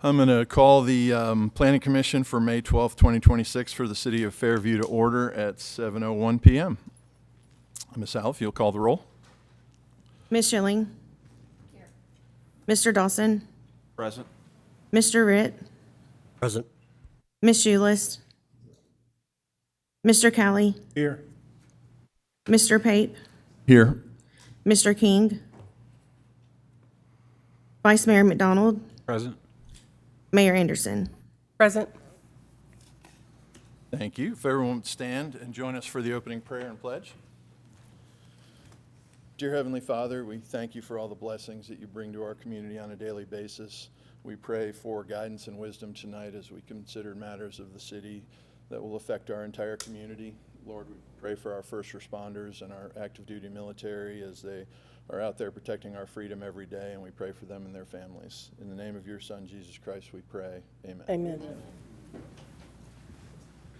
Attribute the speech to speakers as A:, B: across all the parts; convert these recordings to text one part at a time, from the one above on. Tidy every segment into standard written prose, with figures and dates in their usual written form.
A: I'm going to call the Planning Commission for May 12th, 2026 for the City of Fairview to order at 7:01 p.m. Ms. Alf, you'll call the roll.
B: Ms. Schilling. Here. Mr. Dawson.
A: Present.
B: Mr. Ritt.
C: Present.
B: Ms. Schulis. Mr. Callie.
C: Here.
B: Mr. Pape.
A: Here.
B: Mr. King. Vice Mayor McDonald.
C: Present.
B: Mayor Anderson.
D: Present.
A: Thank you. If everyone would stand and join us for the opening prayer and pledge. Dear Heavenly Father, we thank you for all the blessings that you bring to our community on a daily basis. We pray for guidance and wisdom tonight as we consider matters of the city that will affect our entire community. Lord, we pray for our first responders and our active duty military as they are out there protecting our freedom every day, and we pray for them and their families. In the name of your Son, Jesus Christ, we pray. Amen.
D: Amen.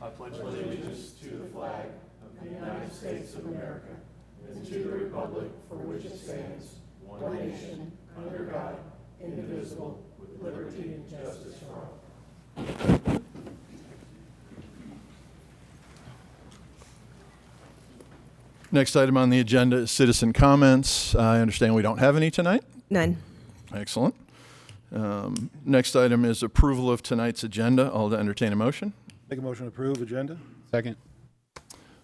A: I pledge allegiance to the flag of the United States of America and to the republic for which it stands, one nation, under God, indivisible, with liberty and justice for all. Next item on the agenda is citizen comments. I understand we don't have any tonight.
B: None.
A: Excellent. Next item is approval of tonight's agenda. I'll entertain a motion.
C: Make a motion to approve agenda. Second.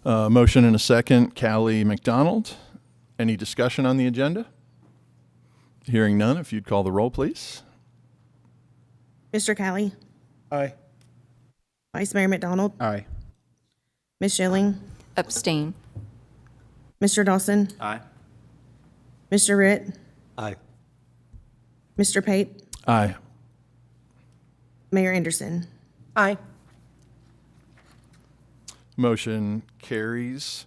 A: Motion and a second. Callie McDonald. Any discussion on the agenda? Hearing none, if you'd call the roll, please.
B: Mr. Callie.
C: Aye.
B: Vice Mayor McDonald.
C: Aye.
B: Ms. Schilling.
D: Abstain.
B: Mr. Dawson.
C: Aye.
B: Mr. Ritt.
C: Aye.
B: Mr. Pape.
A: Aye.
B: Mayor Anderson.
D: Aye.
A: Motion carries.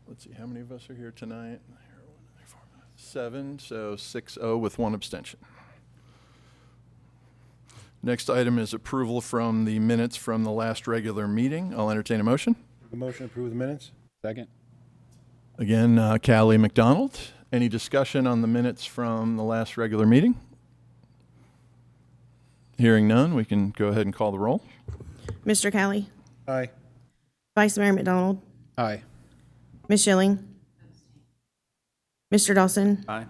A: Let's see, how many of us are here tonight? 7, so 6-0 with one abstention. Next item is approval from the minutes from the last regular meeting. I'll entertain a motion.
C: Make a motion to approve the minutes. Second.
A: Again, Callie McDonald. Any discussion on the minutes from the last regular meeting? Hearing none, we can go ahead and call the roll.
B: Mr. Callie.
C: Aye.
B: Vice Mayor McDonald.
C: Aye.
B: Ms. Schilling. Mr. Dawson.
C: Aye.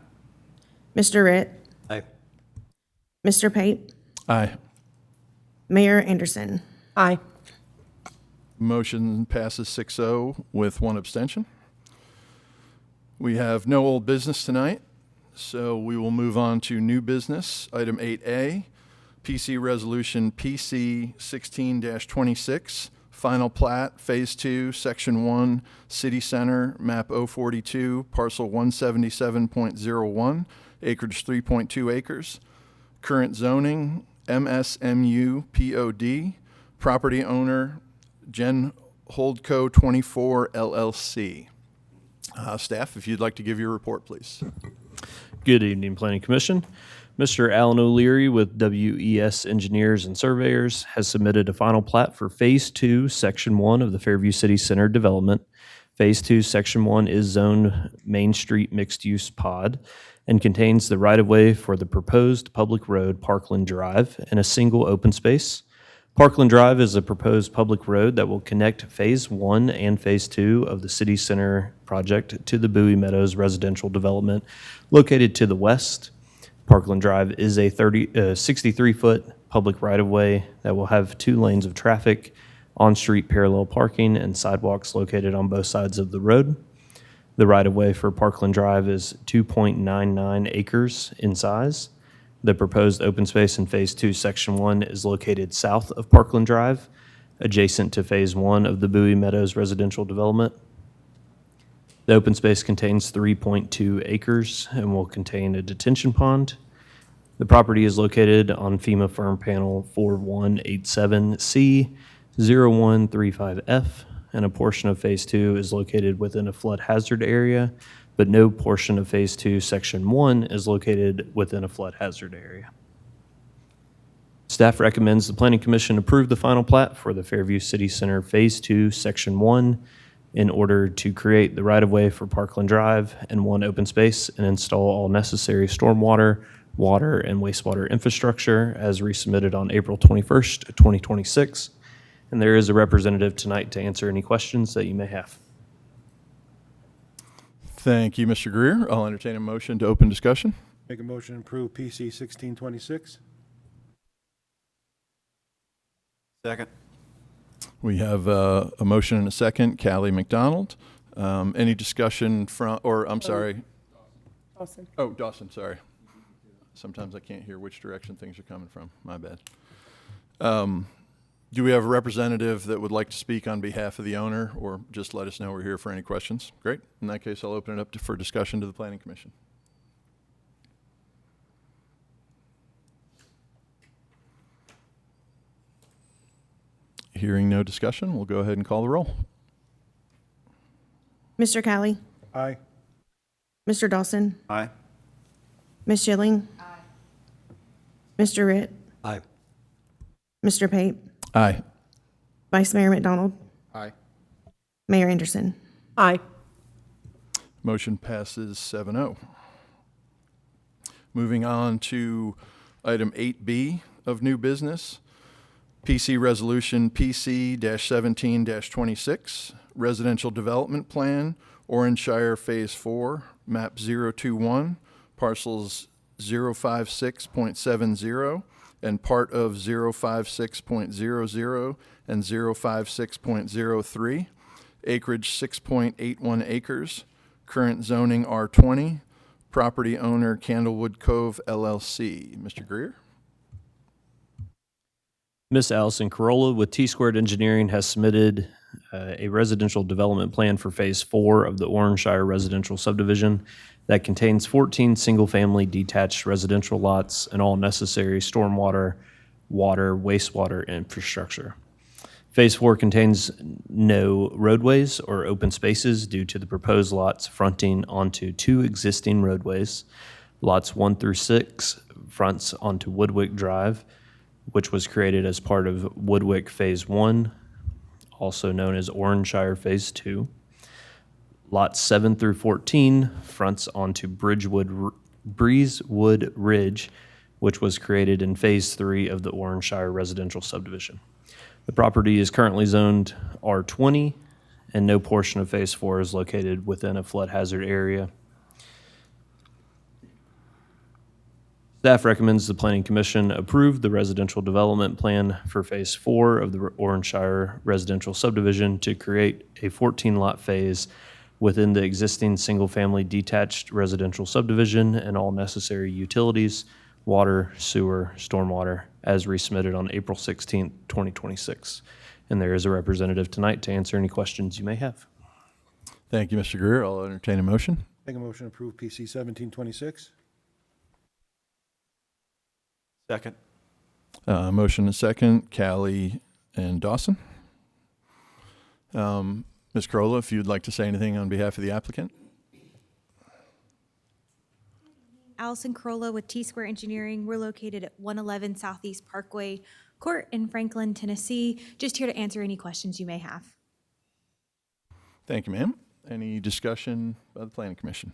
B: Mr. Ritt.
C: Aye.
B: Mr. Pape.
A: Aye.
B: Mayor Anderson.
D: Aye.
A: Motion passes 6-0 with one abstention. We have no old business tonight, so we will move on to new business. Item 8A, PC Resolution PC 16-26, Final Plat, Phase 2, Section 1, City Center, Map 042, Parcel 177.01, Acreage 3.2 acres. Current zoning, MSMU POD, property owner, Gen Holdco 24 LLC. Staff, if you'd like to give your report, please.
E: Good evening, Planning Commission. Mr. Alan O'Leary with WES Engineers and Surveyors has submitted a final plat for Phase 2, Section 1 of the Fairview City Center development. Phase 2, Section 1 is zoned Main Street Mixed-Use Pod and contains the right-of-way for the proposed public road Parkland Drive and a single open space. Parkland Drive is a proposed public road that will connect Phase 1 and Phase 2 of the City Center project to the Bowie Meadows residential development located to the west. Parkland Drive is a 63-foot public right-of-way that will have 2 lanes of traffic, on-street parallel parking, and sidewalks located on both sides of the road. The right-of-way for Parkland Drive is 2.99 acres in size. The proposed open space in Phase 2, Section 1 is located south of Parkland Drive, adjacent to Phase 1 of the Bowie Meadows residential development. The open space contains 3.2 acres and will contain a detention pond. The property is located on FEMA Firm Panel 4187C0135F, and a portion of Phase 2 is located within a flood hazard area, but no portion of Phase 2, Section 1 is located within a flood hazard area. Staff recommends the Planning Commission approve the final plat for the Fairview City Center Phase 2, Section 1 in order to create the right-of-way for Parkland Drive and 1 open space and install all necessary stormwater, water, and wastewater infrastructure as resubmitted on April 21st, 2026. And there is a representative tonight to answer any questions that you may have.
A: Thank you, Mr. Greer. I'll entertain a motion to open discussion.
C: Make a motion to approve PC 1626.
D: Second.
A: We have a motion and a second. Callie McDonald. Any discussion from, or I'm sorry.
F: Dawson.
A: Oh, Dawson, sorry. Sometimes I can't hear which direction things are coming from. My bad. Do we have a representative that would like to speak on behalf of the owner, or just let us know we're here for any questions? Great. In that case, I'll open it up for discussion to the Planning Commission. Hearing no discussion, we'll go ahead and call the roll.
B: Mr. Callie,
C: Aye.
B: Mr. Dawson,
D: Aye.
B: Ms. Schilling, Mr. Ritt,
C: Aye.
B: Mr. Pate,
A: Aye.
B: Vice Mayor McDonald,
C: Aye.
B: Mayor Anderson.
F: Aye.
A: Motion passes 7-0. Moving on to item 8B of new business, PC Resolution PC-17-26, Residential Development Plan, Orange Shire Phase 4, Map 021, parcels 056.70 and part of 056.00 and 056.03, acreage 6.81 acres, current zoning R20, property owner Candlewood Cove LLC. Mr. Greer?
E: Miss Allison Corolla with T-Squared Engineering has submitted a residential development plan for Phase 4 of the Orange Shire residential subdivision that contains 14 single-family detached residential lots and all necessary stormwater, water, wastewater infrastructure. Phase 4 contains no roadways or open spaces due to the proposed lots fronting onto two existing roadways. Lots 1 through 6 fronts onto Woodwick Drive, which was created as part of Woodwick Phase 1, also known as Orange Shire Phase 2. Lots 7 through 14 fronts onto Breezewood Ridge, which was created in Phase 3 of the Orange Shire residential subdivision. The property is currently zoned R20, and no portion of Phase 4 is located within a flood hazard area. Staff recommends the Planning Commission approve the residential development plan for Phase 4 of the Orange Shire residential subdivision to create a 14-lot phase within the existing single-family detached residential subdivision and all necessary utilities, water, sewer, stormwater, as resubmitted on April 16, 2026. And there is a representative tonight to answer any questions you may have.
A: Thank you, Mr. Greer. I'll entertain a motion.
C: Make a motion to approve PC 1726.
D: Second.
A: Motion and second, Callie and Dawson. Ms. Corolla, if you'd like to say anything on behalf of the applicant.
G: Allison Corolla with T-Square Engineering. We're located at 111 Southeast Parkway Court in Franklin, Tennessee. Just here to answer any questions you may have.
A: Thank you, ma'am. Any discussion by the Planning Commission?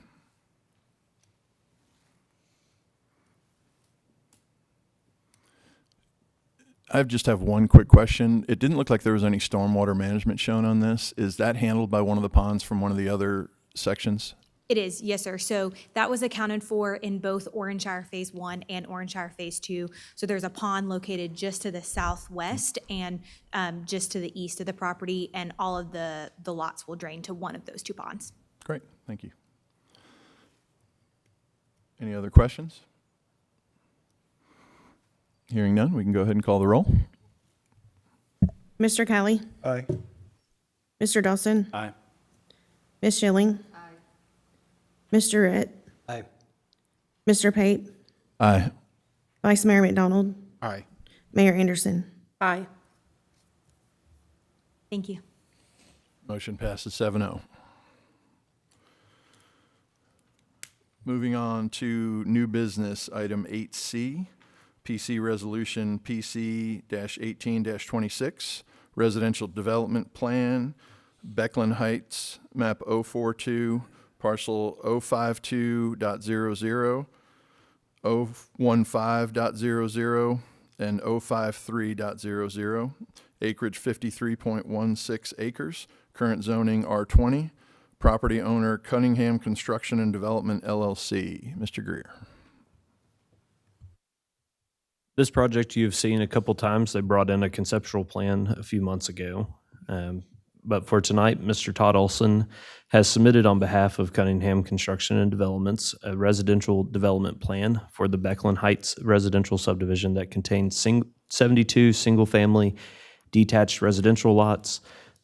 A: I just have one quick question. It didn't look like there was any stormwater management shown on this. Is that handled by one of the ponds from one of the other sections?
G: It is, yes, sir. So that was accounted for in both Orange Shire Phase 1 and Orange Shire Phase 2. So there's a pond located just to the southwest and just to the east of the property, and all of the lots will drain to one of those two ponds.
A: Great, thank you. Any other questions? Hearing none, we can go ahead and call the roll.
B: Mr. Callie,
C: Aye.
B: Mr. Dawson,
D: Aye.
B: Ms. Schilling, Mr. Ritt,
C: Aye.
B: Mr. Pate,
A: Aye.
B: Vice Mayor McDonald,
C: Aye.
B: Mayor Anderson.
F: Aye.
G: Thank you.
A: Motion passes 7-0. Moving on to new business, item 8C, PC Resolution PC-18-26, Residential Development Plan, Beckland Heights, map 042, parcel 052.00, 015.00 and 053.00. Acreage 53.16 acres. Current zoning R20. Property owner Cunningham Construction and Development LLC. Mr. Greer.
E: This project you've seen a couple times. They brought in a conceptual plan a few months ago. But for tonight, Mr. Todd Olson has submitted on behalf of Cunningham Construction and Developments a residential development plan for the Becklin Heights residential subdivision that contains 72 single-family detached residential lots,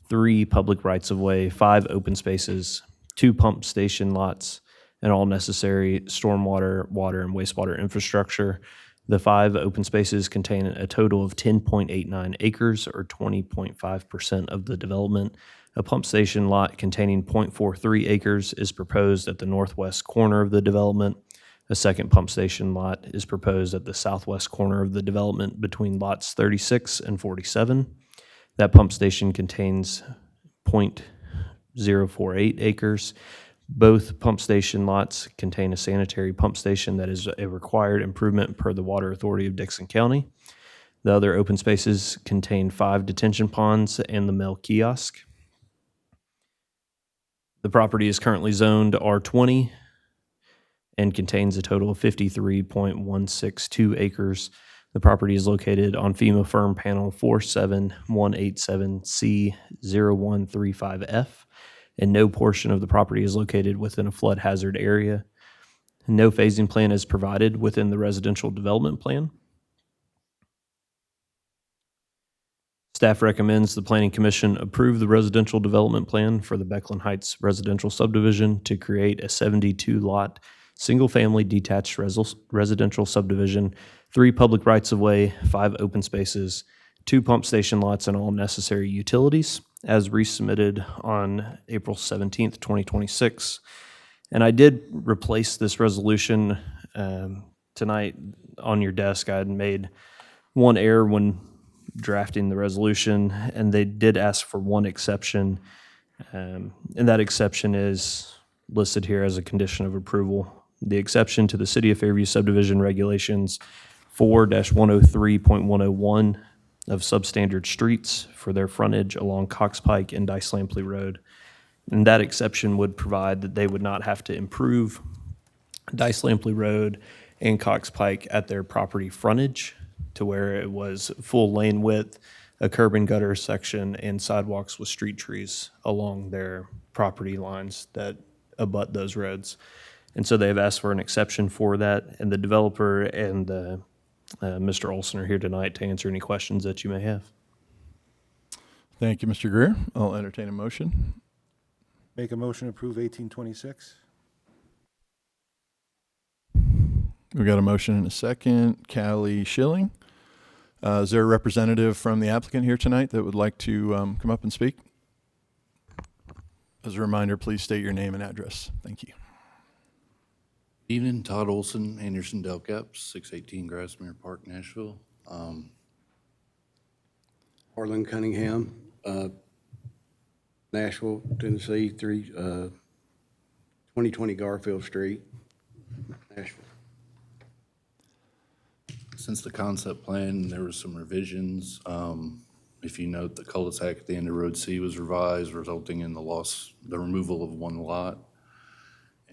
E: 3 public rights-of-way, 5 open spaces, 2 pump station lots, and all necessary stormwater, water, and wastewater infrastructure. The 5 open spaces contain a total of 10.89 acres, or 20.5% of the development. A pump station lot containing 0.43 acres is proposed at the northwest corner of the development. A second pump station lot is proposed at the southwest corner of the development between lots 36 and 47. That pump station contains 0.048 acres. Both pump station lots contain a sanitary pump station that is a required improvement per the Water Authority of Dixon County. The other open spaces contain 5 detention ponds and the mail kiosk. The property is currently zoned R20 and contains a total of 53.162 acres. The property is located on FEMA Firm Panel 47187C0135F. And no portion of the property is located within a flood hazard area. No phasing plan is provided within the residential development plan. Staff recommends the Planning Commission approve the residential development plan for the Becklin Heights residential subdivision to create a 72-lot, single-family detached residential subdivision, 3 public rights-of-way, 5 open spaces, 2 pump station lots, and all necessary utilities, as resubmitted on April 17th, 2026. And I did replace this resolution tonight on your desk. I had made one error when drafting the resolution, and they did ask for one exception. And that exception is listed here as a condition of approval. The exception to the City of Fairview subdivision regulations 4-103.101 of substandard streets for their frontage along Cox Pike and Dice Lampley Road. And that exception would provide that they would not have to improve Dice Lampley Road and Cox Pike at their property frontage to where it was full lane width, a curb and gutter section, and sidewalks with street trees along their property lines that abut those roads. And so they've asked for an exception for that, and the developer and Mr. Olson are here tonight to answer any questions that you may have.
A: Thank you, Mr. Greer. I'll entertain a motion.
C: Make a motion to approve 1826.
A: We got a motion and a second. Callie Schilling. Is there a representative from the applicant here tonight that would like to come up and speak? As a reminder, please state your name and address. Thank you.
F: Evening, Todd Olson, Anderson Delcaps, 618 Grassmere Park, Nashville.
H: Harlan Cunningham, Nashville, Tennessee, 2020 Garfield Street, Nashville.
F: Since the concept plan, there were some revisions. If you note, the cul-de-sac at the end of Road C was revised, resulting in the removal of 1 lot.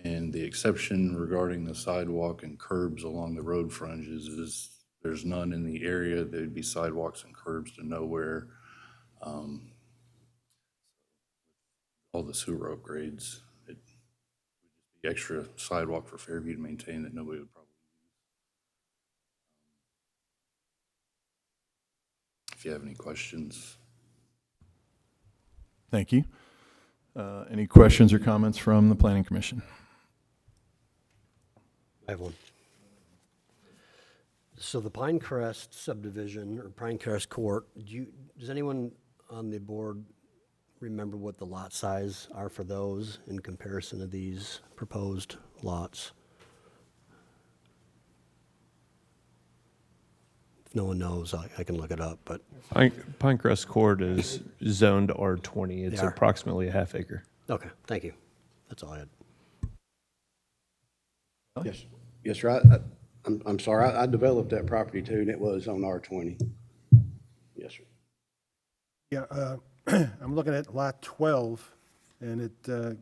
F: And the exception regarding the sidewalk and curbs along the road frontages is there's none in the area. There'd be sidewalks and curbs to nowhere. All the sewer upgrades, it would just be extra sidewalk for Fairview to maintain that nobody would probably use. If you have any questions.
A: Thank you. Any questions or comments from the Planning Commission?
I: I have one. So the Pinecrest subdivision, or Pinecrest Court, does anyone on the board remember what the lot size are for those in comparison to these proposed lots? If no one knows, I can look it up, but.
E: Pinecrest Court is zoned R20. It's
I: They are.
E: approximately a half acre.
I: Okay, thank you. That's all I had.
H: Yes, sir. I'm sorry, I developed that property too, and it was on R20. Yes, sir.
C: Yeah, I'm looking at lot 12, and it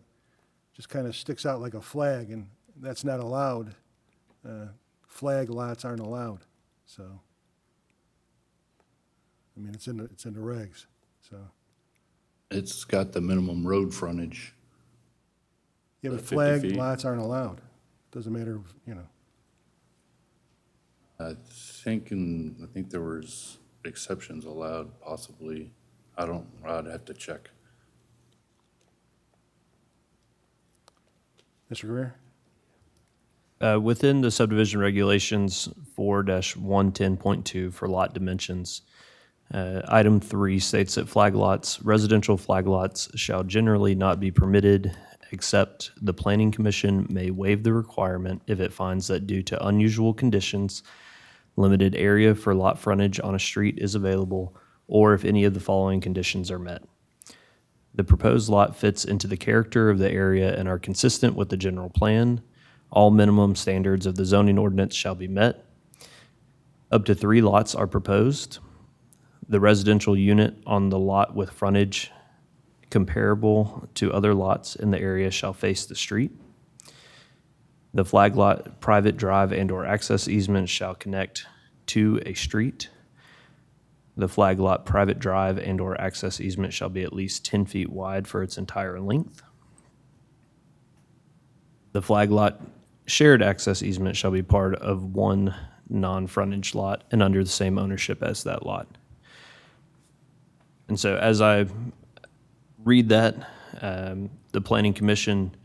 C: just kind of sticks out like a flag, and that's not allowed. Flag lots aren't allowed, so. I mean, it's in the regs, so.
F: It's got the minimum road frontage.
C: Yeah, but
F: 50
C: flag
F: feet.
C: lots aren't allowed. Doesn't matter, you know.
F: I think there was exceptions allowed, possibly. I'd have to check.
C: Mr. Greer?
E: Within the subdivision regulations 4-110.2 for lot dimensions, item 3 states that residential flag lots shall generally not be permitted, except the Planning Commission may waive the requirement if it finds that due to unusual conditions, limited area for lot frontage on a street is available, or if any of the following conditions are met. The proposed lot fits into the character of the area and are consistent with the general plan. All minimum standards of the zoning ordinance shall be met. Up to 3 lots are proposed. The residential unit on the lot with frontage comparable to other lots in the area shall face the street. The flag lot private drive and/or access easement shall connect to a street. The flag lot private drive and/or access easement shall be at least 10 feet wide for its entire length. The flag lot shared access easement shall be part of one non-frontage lot and under the same ownership as that lot. And so as I read that, the Planning Commission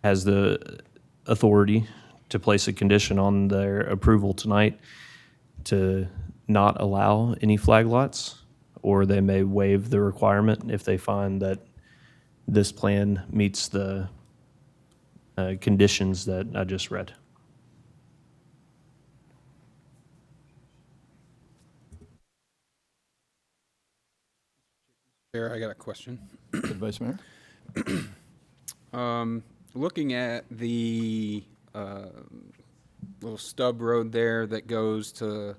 E: has the authority to place a condition on their approval tonight to not allow any flag lots, or they may waive the requirement if they find that this plan meets the conditions that I just read.
J: Chair, I got a question.
A: Good, Vice Mayor?
J: Looking at the little stub road there that goes to,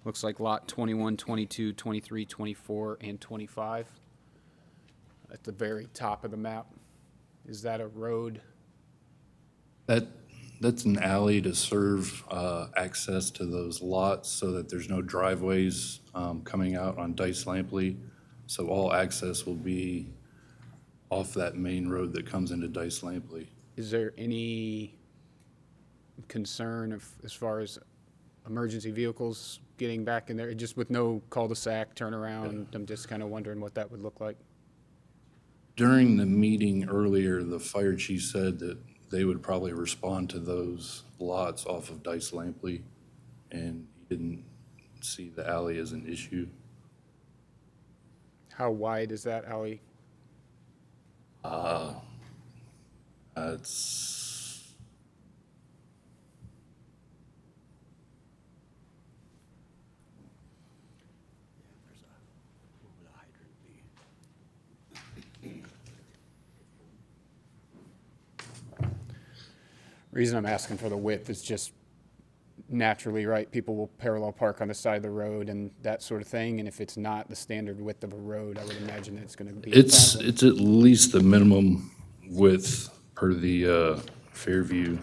J: looks like lot 21, 22, 23, 24, and 25 at the very top of the map. Is that a road?
F: That's an alley to serve access to those lots so that there's no driveways coming out on Dice Lampley. So all access will be off that main road that comes into Dice Lampley.
J: Is there any concern as far as emergency vehicles getting back in there, just with no cul-de-sac turnaround? I'm just kind of wondering what that would look like.
F: During the meeting earlier, the fire chief said that they would probably respond to those lots off of Dice Lampley, and he didn't see the alley as an issue.
J: How wide is that alley?
F: It's
J: Reason I'm asking for the width is just naturally, right, people will parallel park on the side of the road and that sort of thing, and if it's not the standard width of a road, I would imagine it's gonna be a
F: It's
J: problem.
F: at least the minimum width per the Fairview.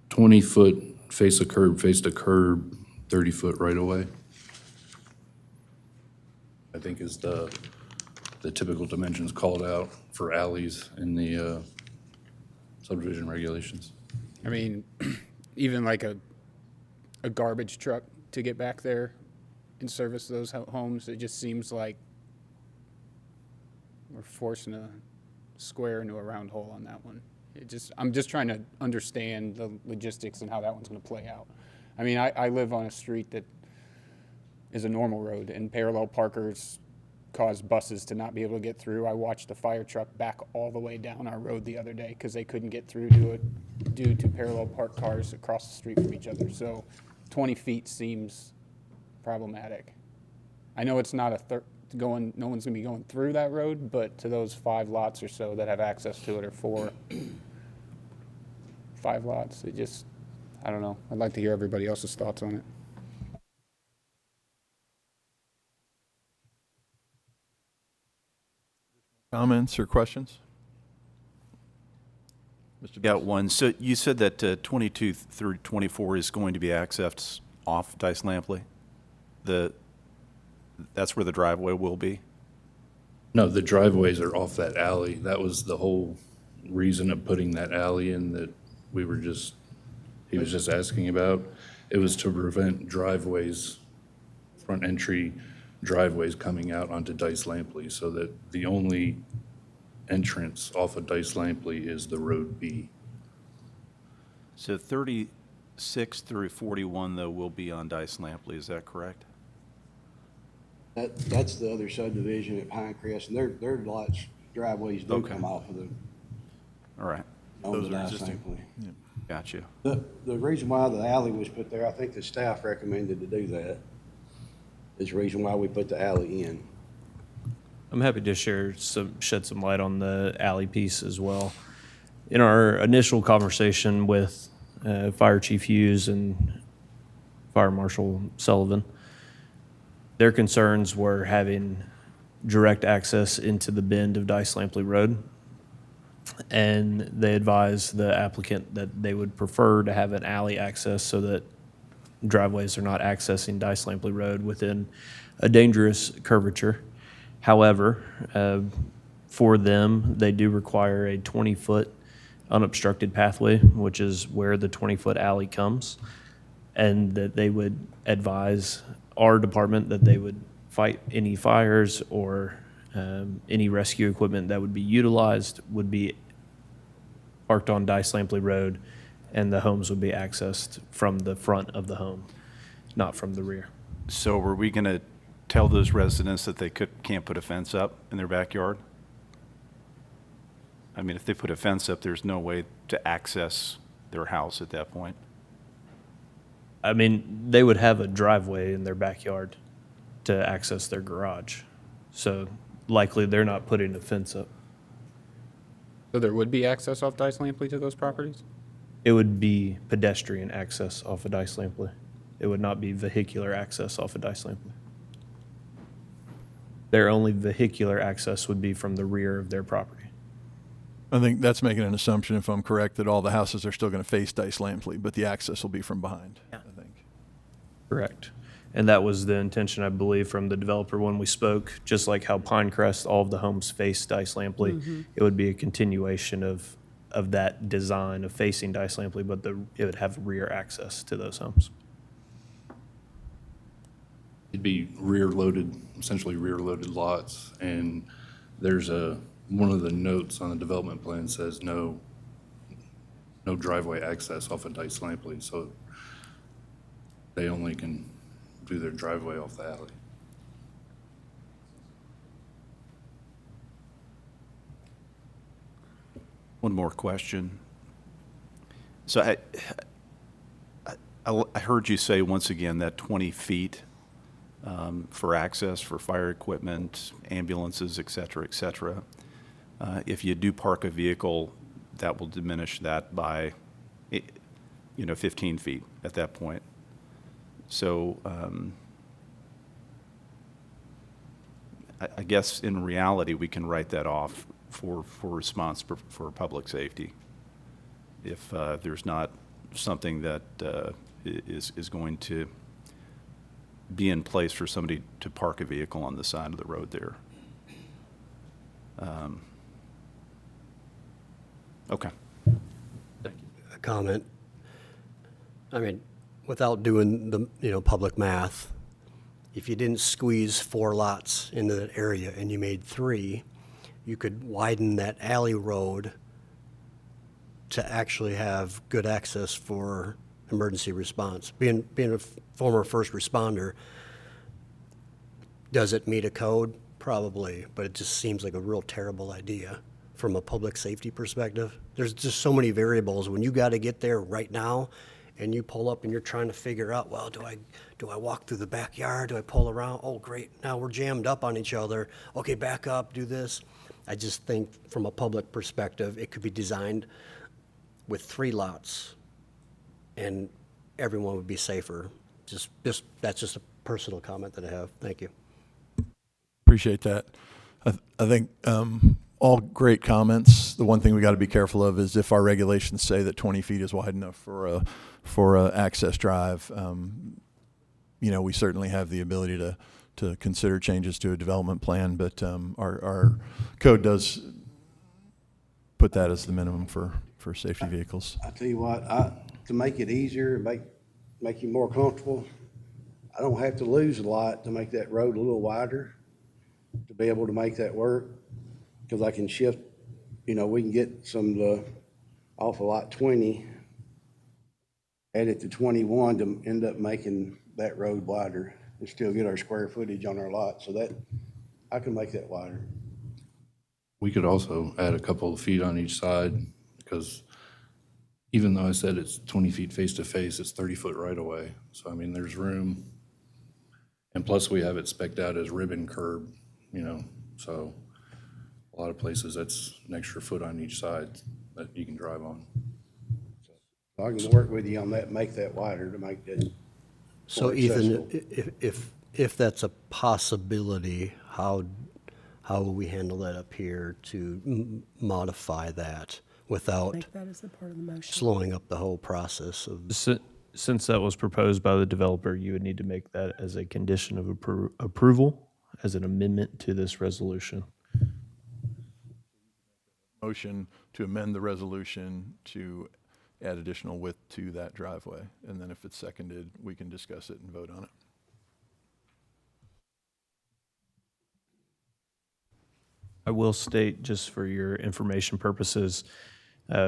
F: $20-foot face to curb, 30-foot right away. I think is the typical dimensions called out for alleys in the subdivision regulations.
J: I mean, even like a garbage truck to get back there and service those homes, it just seems like we're forcing a square into a round hole on that one. I'm just trying to understand the logistics and how that one's gonna play out. I mean, I live on a street that is a normal road, and parallel parkers cause buses to not be able to get through. I watched a fire truck back all the way down our road the other day because they couldn't get through due to parallel parked cars across the street from each other. So 20 feet seems problematic. I know it's not no one's gonna be going through that road, but to those 5 lots or so that have access to it, or 5 lots, I don't know. I'd like to hear everybody else's thoughts on it.
A: Comments or questions? Mr.
D: Got
A: Bass?
D: one. So you said that 22 through 24 is going to be accessed off Dice Lampley? That's where the driveway will be?
F: No, the driveways are off that alley. That was the whole reason of putting that alley in that he was just asking about. It was to prevent driveways, front entry driveways coming out onto Dice Lampley, so that the only entrance off of Dice Lampley is the Road B.
D: So 36 through 41, though, will be on Dice Lampley, is that correct?
H: That's the other subdivision at Pinecrest, and their lots, driveways do
D: Okay.
H: come off of the,
D: All right,
H: on
A: Those
H: the
A: are
H: Dice
A: existing.
H: Lampley.
D: got you.
H: The reason why the alley was put there, I think the staff recommended to do that, is the reason why we put the alley in.
E: I'm happy to shed some light on the alley piece as well. In our initial conversation with Fire Chief Hughes and Fire Marshal Sullivan, their concerns were having direct access into the bend of Dice Lampley Road. And they advised the applicant that they would prefer to have an alley access so that driveways are not accessing Dice Lampley Road within a dangerous curvature. However, for them, they do require a 20-foot unobstructed pathway, which is where the 20-foot alley comes, and that they would advise our department that they would fight any fires or any rescue equipment that would be utilized would be parked on Dice Lampley Road, and the homes would be accessed from the front of the home, not from the rear.
D: So were we going to tell those residents that they can't put a fence up in their backyard? I mean, if they put a fence up, there's no way to access their house at that point.
E: I mean, they would have a driveway in their backyard to access their garage. So likely they're not putting a fence up.
J: So there would be access off Dice Lampley to those properties?
E: It would be pedestrian access off of Dice Lampley. It would not be vehicular access off of Dice Lampley. Their only vehicular access would be from the rear of their property.
A: I think that's making an assumption, if I'm correct, that all the houses are still going to face Dice Lampley, but the access will be from behind, I think.
E: Correct. And that was the intention, I believe, from the developer when we spoke, just like how Pinecrest, all of the homes face Dice Lampley. It would be a continuation of that design of facing Dice Lampley, but it would have rear access to those homes.
F: It'd be rear-loaded, essentially rear-loaded lots, and there's one of the notes on the development plan says no driveway access off of Dice Lampley, so they only can do their driveway off the alley.
D: One more question. So I heard you say once again that 20 feet for access for fire equipment, ambulances, et cetera, if you do park a vehicle, that will diminish that by, 15 feet at that point. So I guess in reality, we can write that off for response for public safety. If there's not something that is going to be in place for somebody to park a vehicle on the side of the road there. Okay.
I: A comment. I mean, without doing the, public math, if you didn't squeeze 4 lots into that area and you made 3, you could widen that alley road to actually have good access for emergency response. Being a former first responder, does it meet a code? probably, but it just seems like a real terrible idea from a public safety perspective. There's just so many variables. When you got to get there right now and you pull up and you're trying to figure out, well, do I walk through the backyard? Do I pull around? Oh, great. Now we're jammed up on each other. Okay, back up, do this. I just think from a public perspective, it could be designed with 3 lots and everyone would be safer. That's just a personal comment that I have. Thank you.
A: Appreciate that. I think all great comments. The one thing we got to be careful of is if our regulations say that 20 feet is wide enough for a access drive. We certainly have the ability to consider changes to a development plan, but our code does put that as the minimum for safety vehicles.
H: I tell you what, to make it easier, make you more comfortable, I don't have to lose a lot to make that road a little wider to be able to make that work, because I can shift, we can get some off of lot 20, add it to 21 to end up making that road wider and still get our square footage on our lot, so that I can make that wider.
F: We could also add a couple of feet on each side, because even though I said it's 20 feet face to face, it's 30 foot right away. So, I mean, there's room. And plus we have it spec'd out as ribbon curb, so a lot of places that's an extra foot on each side that you can drive on.
H: So I can work with you on that, make that wider to make that
I: So
H: more
I: Ethan,
H: accessible.
I: if that's a possibility, how will we handle that up here to modify that without
K: Make that as a part of the motion.
I: slowing up the whole process of?
E: Since that was proposed by the developer, you would need to make that as a condition of approval, as an amendment to this resolution.
A: Motion to amend the resolution to add additional width to that driveway. And then if it's seconded, we can discuss it and vote on it.
E: I will state, just for your information purposes,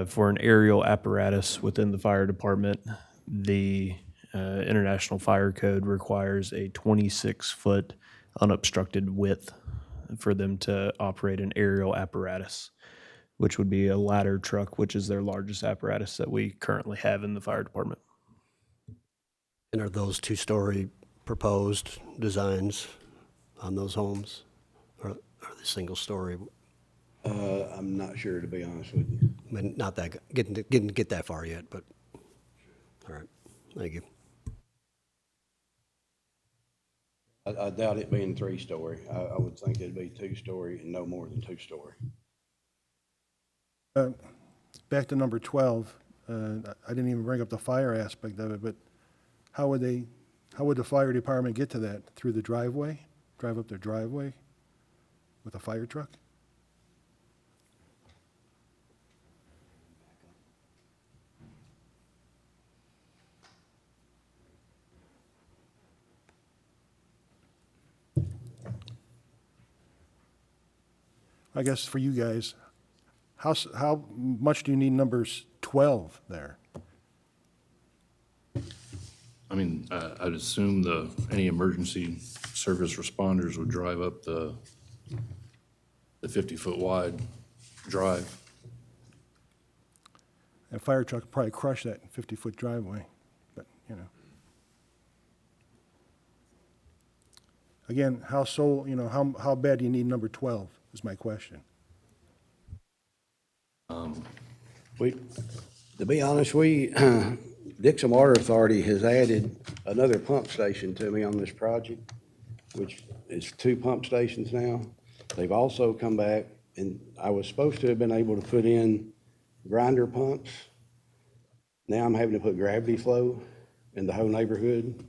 E: for an aerial apparatus within the fire department, the International Fire Code requires a 26-foot unobstructed width for them to operate an aerial apparatus, which would be a ladder truck, which is their largest apparatus that we currently have in the fire department.
I: And are those 2-story proposed designs on those homes? Or are they single-story?
H: I'm not sure, to be honest with you.
I: I mean, not that, getting get that far yet, but, all right, thank you.
H: I doubt it being 3-story. I would think it'd be 2-story and no more than 2-story.
C: Back to number 12, I didn't even bring up the fire aspect of it, but how would the fire department get to that? Through the driveway? Drive up their driveway with a fire truck? I guess for you guys, how much do you need numbers 12 there?
F: I mean, I'd assume any emergency service responders would drive up the 50-foot wide drive.
C: A fire truck would probably crush that 50-foot driveway, but, Again, how bad do you need number 12 is my question.
H: To be honest, Dixon Water Authority has added another pump station to me on this project, which is 2 pump stations now. They've also come back, and I was supposed to have been able to put in grinder pumps. Now I'm having to put gravity flow in the whole neighborhood,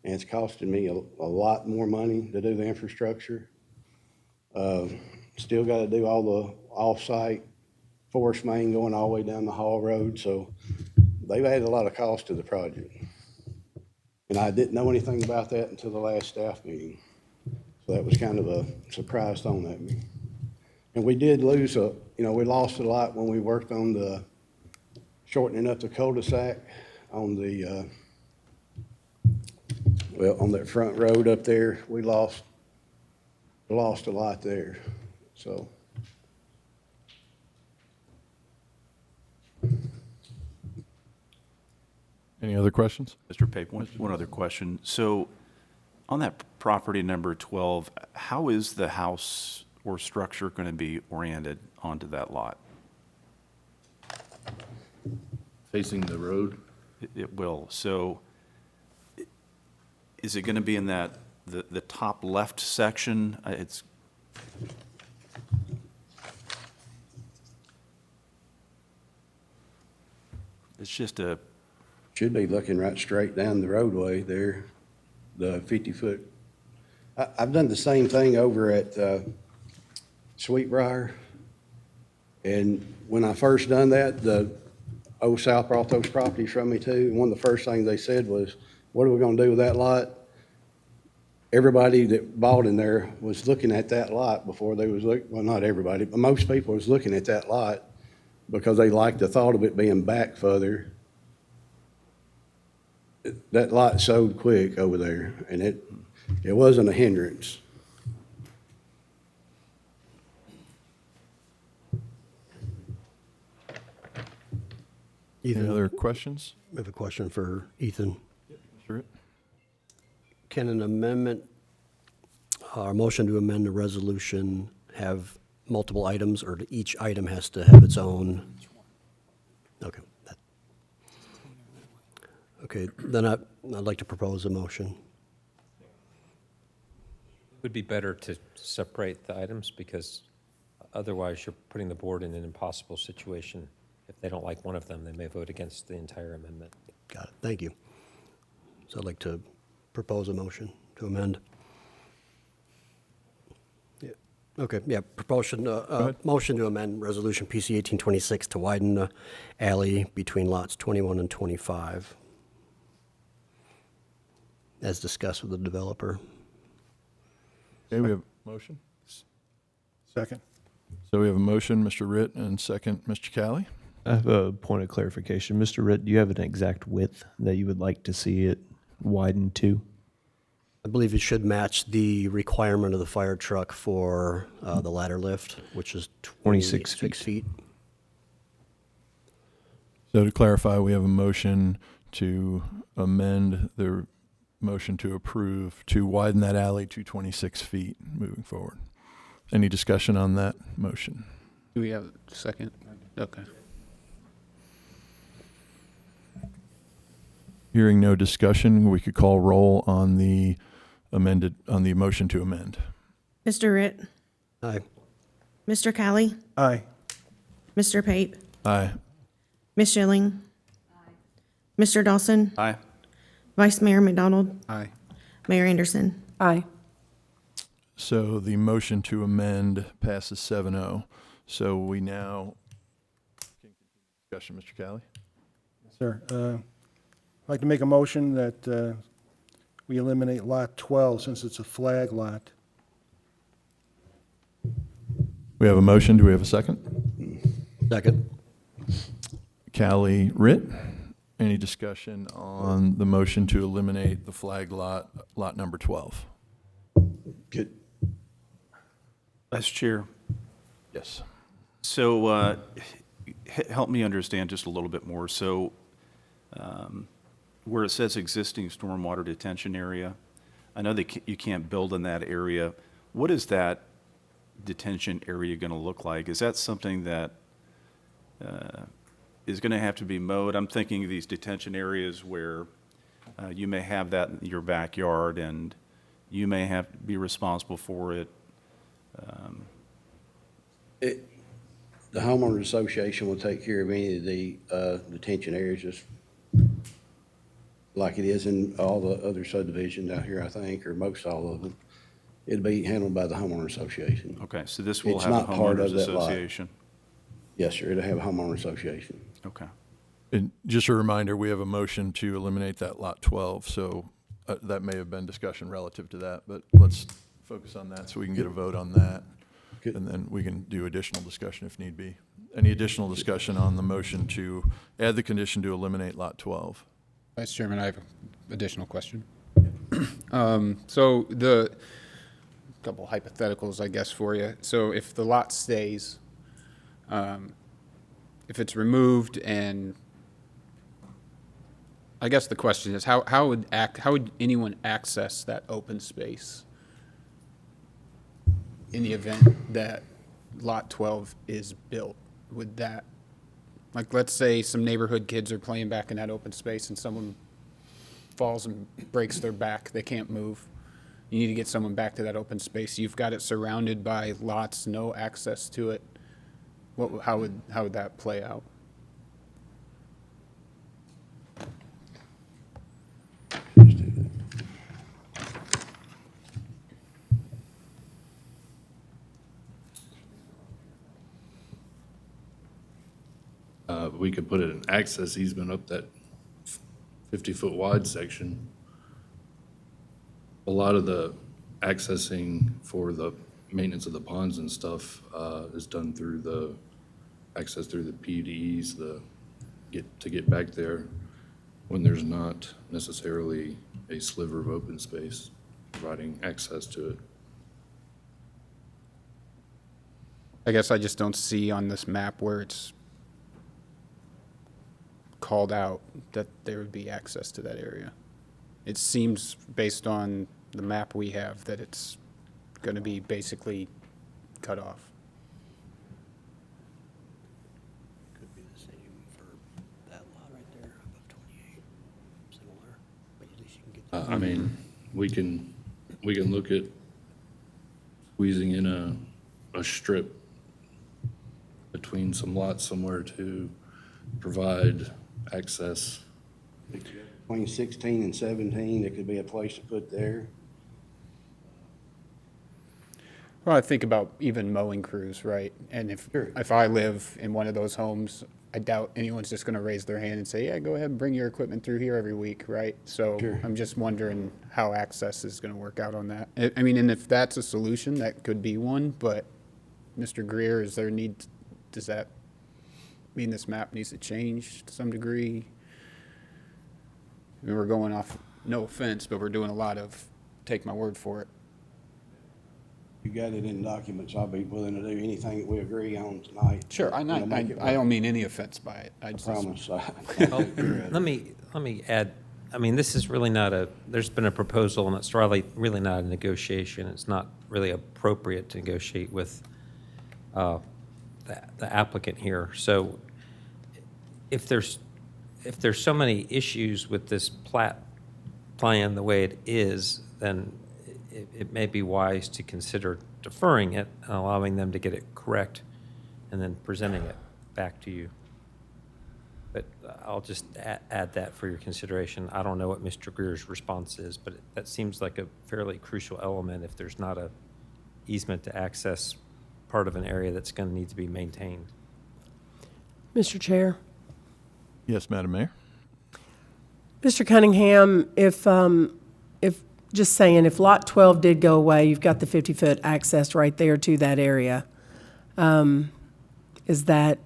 H: and it's costing me a lot more money to do the infrastructure. Still got to do all the off-site force main going all the way down the Hall Road, so they've added a lot of cost to the project. And I didn't know anything about that until the last staff meeting. So that was kind of a surprise thrown at me. And we did lose we lost a lot when we worked on the shortening up the cul-de-sac on the, on that front road up there. We lost lost a lot there, so.
A: Any other questions?
D: Mr. Pape, one other question. So on that property number 12, how is the house or structure going to be oriented onto that lot?
F: Facing the road,
D: It will. So is it going to be in that, the top left section? It's just a,
H: Should be looking right straight down the roadway there, the 50-foot. I've done the same thing over at Sweetbriar. And when I first done that, the Old South brought those properties from me too. And one of the first things they said was, what are we gonna do with that lot? Everybody that bought in there was looking at that lot before they was well, not everybody, but most people was looking at that lot because they liked the thought of it being back further. That lot sold quick over there, and it wasn't a hindrance.
A: Any
I: Ethan,
A: other questions?
I: we have a question for Ethan.
A: Sure.
I: Can an amendment, or motion to amend the resolution have multiple items, or each item has to have its own? Okay. Okay, then I'd like to propose a motion.
K: It would be better to separate the items because otherwise you're putting the board in an impossible situation. If they don't like one of them, they may vote against the entire amendment.
I: Got it, thank you. So I'd like to propose a motion to amend. Yeah. Okay, yeah, motion to amend Resolution PC 1826 to widen the alley between lots 21 and 25, as discussed with the developer.
A: Okay, we have a motion.
C: Second.
A: So we have a motion, Mr. Ritt, and second, Mr. Calley.
E: I have a point of clarification. Mr. Ritt, do you have an exact width that you would like to see it widened to?
I: I believe it should match the requirement of the fire truck for the ladder lift, which is
E: 26
I: feet.
A: So to clarify, we have a motion to amend the motion to approve to widen that alley to 26 feet moving forward. Any discussion on that motion?
J: Do we have a second? Okay.
A: Hearing no discussion, we could call roll on the motion to amend.
B: Mr. Ritt,
I: Aye.
B: Mr. Calley,
C: Aye.
B: Mr. Pape,
A: Aye.
B: Ms. Schilling, Mr. Dawson,
D: aye?
B: Vice Mayor McDonald,
J: Aye.
B: Mayor Anderson.
L: Aye.
A: So the motion to amend passes 7-0. So we now can continue discussion, Mr. Calley.
C: Sir, I'd like to make a motion that we eliminate Lot 12 since it's a flag lot.
A: We have a motion. Do we have a second?
I: Second.
A: Calley, Ritt. Any discussion on the motion to eliminate the flag lot, lot number 12?
H: Good.
D: Vice Chair,
A: Yes.
D: so help me understand just a little bit more. So where it says existing stormwater detention area, I know that you can't build in that area. What is that detention area going to look like? Is that something that is going to have to be mowed? I'm thinking of these detention areas where you may have that in your backyard and you may have to be responsible for it.
H: The homeowners association will take care of any of the detention areas, just like it is in all the other subdivisions out here, I think, or most all of them. It'll be handled by the homeowner association.
D: Okay, so this will
H: It's
D: have a
H: not part of
D: homeowners
H: that lot.
D: association?
H: Yes, sir, it'll have a homeowner association.
D: Okay.
A: And just a reminder, we have a motion to eliminate that lot 12, so that may have been discussion relative to that, but let's focus on that so we can get a vote on that.
H: Good.
A: And then we can do additional discussion if need be. Any additional discussion on the motion to add the condition to eliminate lot 12?
J: Vice Chairman, I have an additional question. So couple hypotheticals, I guess, for you. So if the lot stays, if it's removed, and I guess the question is, how would anyone access that open space in the event that Lot 12 is built? Would that, like, let's say some neighborhood kids are playing back in that open space and someone falls and breaks their back, they can't move. You need to get someone back to that open space. You've got it surrounded by lots, no access to it. How would that play out?
F: We could put an access easement up that 50-foot wide section. A lot of the accessing for the maintenance of the ponds and stuff is done through the access through the PUDs, to get back there when there's not necessarily a sliver of open space providing access to it.
J: I guess I just don't see on this map where it's called out that there would be access to that area. It seems, based on the map we have, that it's going to be basically cut off.
I: Could be the same for that lot right there, above 28, similar, but at least you can get.
F: I mean, we can look at squeezing in a strip between some lots somewhere to provide access.
H: Between 16 and 17, there could be a place to put there.
J: Well, I think about even mowing crews, right? And if I live in one of those homes, I doubt anyone's just going to raise their hand and say, yeah, go ahead and bring your equipment through here every week, right? So
H: Sure.
J: I'm just wondering how access is going to work out on that. I mean, and if that's a solution, that could be one, but Mr. Greer, does that mean this map needs to change to some degree? I mean, we're going off, no offense, but we're doing a lot of take my word for it.
H: You got it in documents, I'll be willing to do anything that we agree on tonight.
J: Sure, I don't mean any offense by it. I just,
H: Promise.
K: Well, let me add, I mean, this is really not there's been a proposal, and it's really not a negotiation. It's not really appropriate to negotiate with the applicant here. So if there's so many issues with this plan the way it is, then it may be wise to consider deferring it and allowing them to get it correct and then presenting it back to you. But I'll just add that for your consideration. I don't know what Mr. Greer's response is, but that seems like a fairly crucial element if there's not a easement to access part of an area that's going to need to be maintained.
L: Mr. Chair.
A: Yes, Madam Mayor.
L: Mr. Cunningham, if just saying, if Lot 12 did go away, you've got the 50-foot access right there to that area. Is that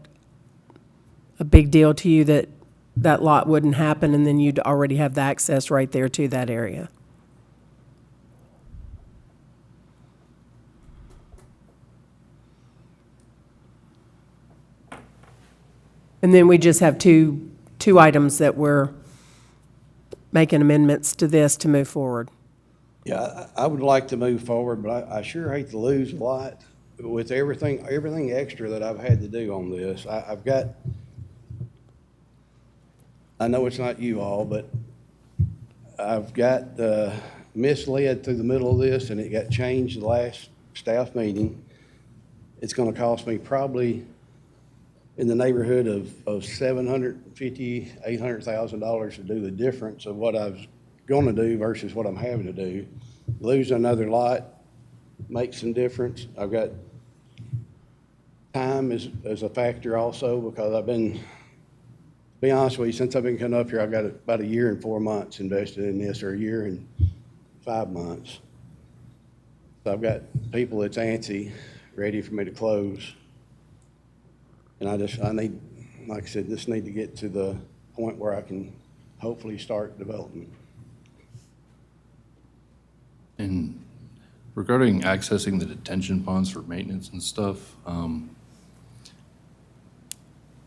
L: a big deal to you that that lot wouldn't happen and then you'd already have the access right there to that area? And then we just have two items that we're making amendments to this to move forward.
H: Yeah, I would like to move forward, but I sure hate to lose a lot with everything extra that I've had to do on this. I know it's not you all, but I've got misled through the middle of this, and it got changed the last staff meeting. It's gonna cost me probably in the neighborhood of $750,000, $800,000 to do the difference of what I was gonna do versus what I'm having to do. Losing another lot makes some difference. I've got time as a factor also, because I've been, to be honest with you, since I've been coming up here, I've got about 1 year and 4 months invested in this, or 1 year and 5 months. So I've got people that's antsy, ready for me to close. And I need, like I said, just need to get to the point where I can hopefully start development.
F: And regarding accessing the detention ponds for maintenance and stuff,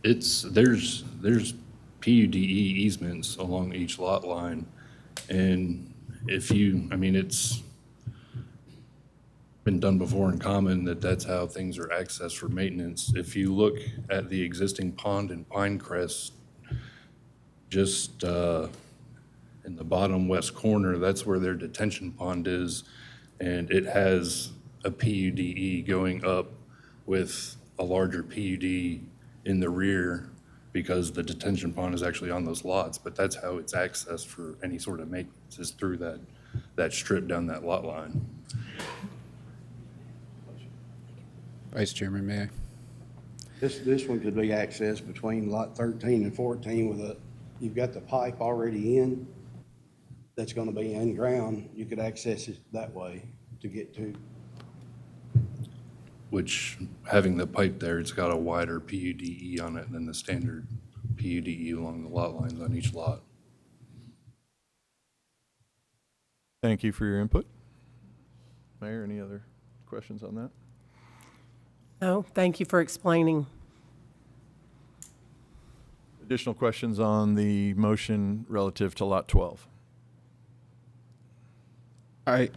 F: there's PUDE easements along each lot line. And it's been done before in common that's how things are accessed for maintenance. If you look at the existing pond in Pinecrest, just in the bottom west corner, that's where their detention pond is. And it has a PUDE going up with a larger PUD in the rear because the detention pond is actually on those lots. But that's how it's accessed for any sort of maintenance, is through that strip down that lot line.
J: Vice Chairman, may I?
H: This one could be accessed between lot 13 and 14 you've got the pipe already in that's gonna be in ground. You could access it that way to get to.
F: Which, having the pipe there, it's got a wider PUDE on it than the standard PUDE along the lot lines on each lot.
A: Thank you for your input. Mayor, any other questions on that?
L: No, thank you for explaining.
A: Additional questions on the motion relative to Lot 12?
J: I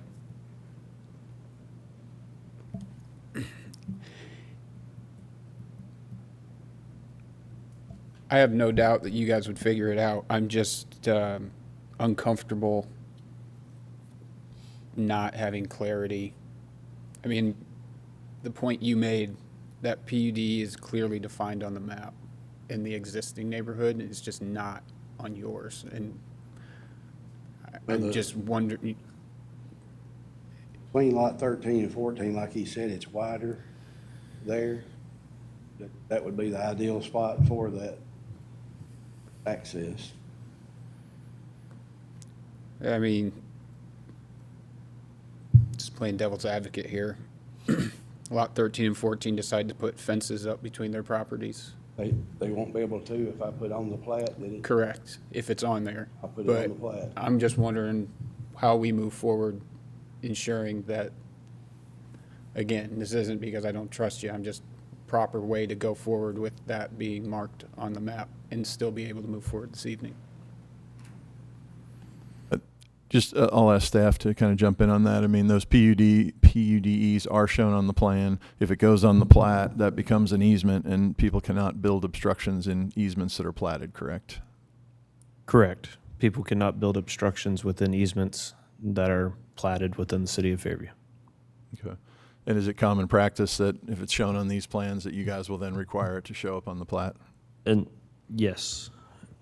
J: have no doubt that you guys would figure it out. I'm just uncomfortable not having clarity. I mean, the point you made, that PUD is clearly defined on the map in the existing neighborhood, it's just not on yours. And I'm just wondering,
H: Between lot 13 and 14, like he said, it's wider there. That would be the ideal spot for that access.
J: I mean, just playing devil's advocate here. Lot 13 and 14 decide to put fences up between their properties.
H: They won't be able to if I put on the plat that it,
J: Correct, if it's on there.
H: I'll put it on the
J: But
H: plat.
J: I'm just wondering how we move forward, ensuring that, again, this isn't because I don't trust you, I'm just proper way to go forward with that being marked on the map and still be able to move forward this evening.
A: Just, I'll ask staff to kind of jump in on that. I mean, those PUDEs are shown on the plan. If it goes on the plat, that becomes an easement, and people cannot build obstructions in easements that are platted, correct?
E: Correct. People cannot build obstructions within easements that are platted within the city of Fairview.
A: Okay. And is it common practice that if it's shown on these plans, that you guys will then require it to show up on the plat?
E: And yes.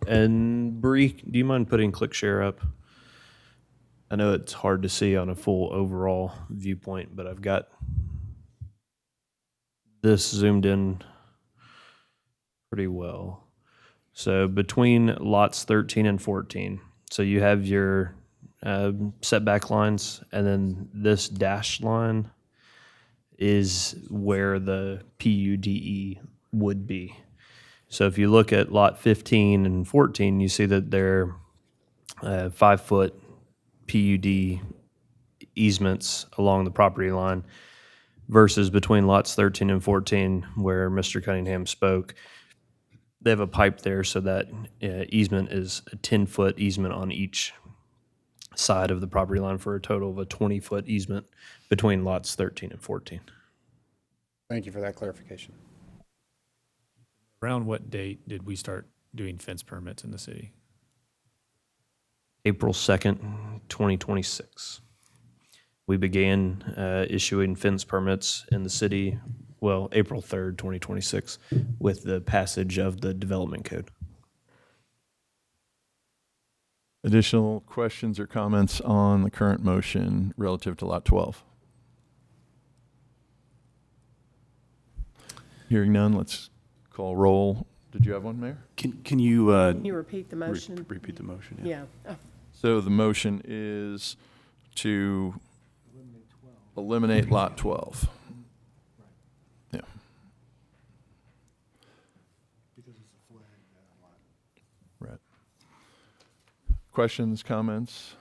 E: And Bree, do you mind putting ClickShare up? I know it's hard to see on a full overall viewpoint, but I've got this zoomed in pretty well. So between lots 13 and 14, so you have your setback lines, and then this dashed line is where the PUDE would be. So if you look at lot 15 and 14, you see that they're 5-foot PUD easements along the property line versus between lots 13 and 14 where Mr. Cunningham spoke. They have a pipe there, so that easement is a 10-foot easement on each side of the property line for a total of a 20-foot easement between lots 13 and 14.
J: Thank you for that clarification.
M: Around what date did we start doing fence permits in the city?
E: April 2nd, 2026. We began issuing fence permits in the city, well, April 3rd, 2026, with the passage of the development code.
A: Additional questions or comments on the current motion relative to Lot 12? Hearing none, let's call roll. Did you have one, Mayor?
D: Can you
L: Can you repeat the motion?
D: repeat the motion?
L: Yeah. Oh,
A: So the motion is to eliminate Lot 12. Yeah. Right. Questions, comments?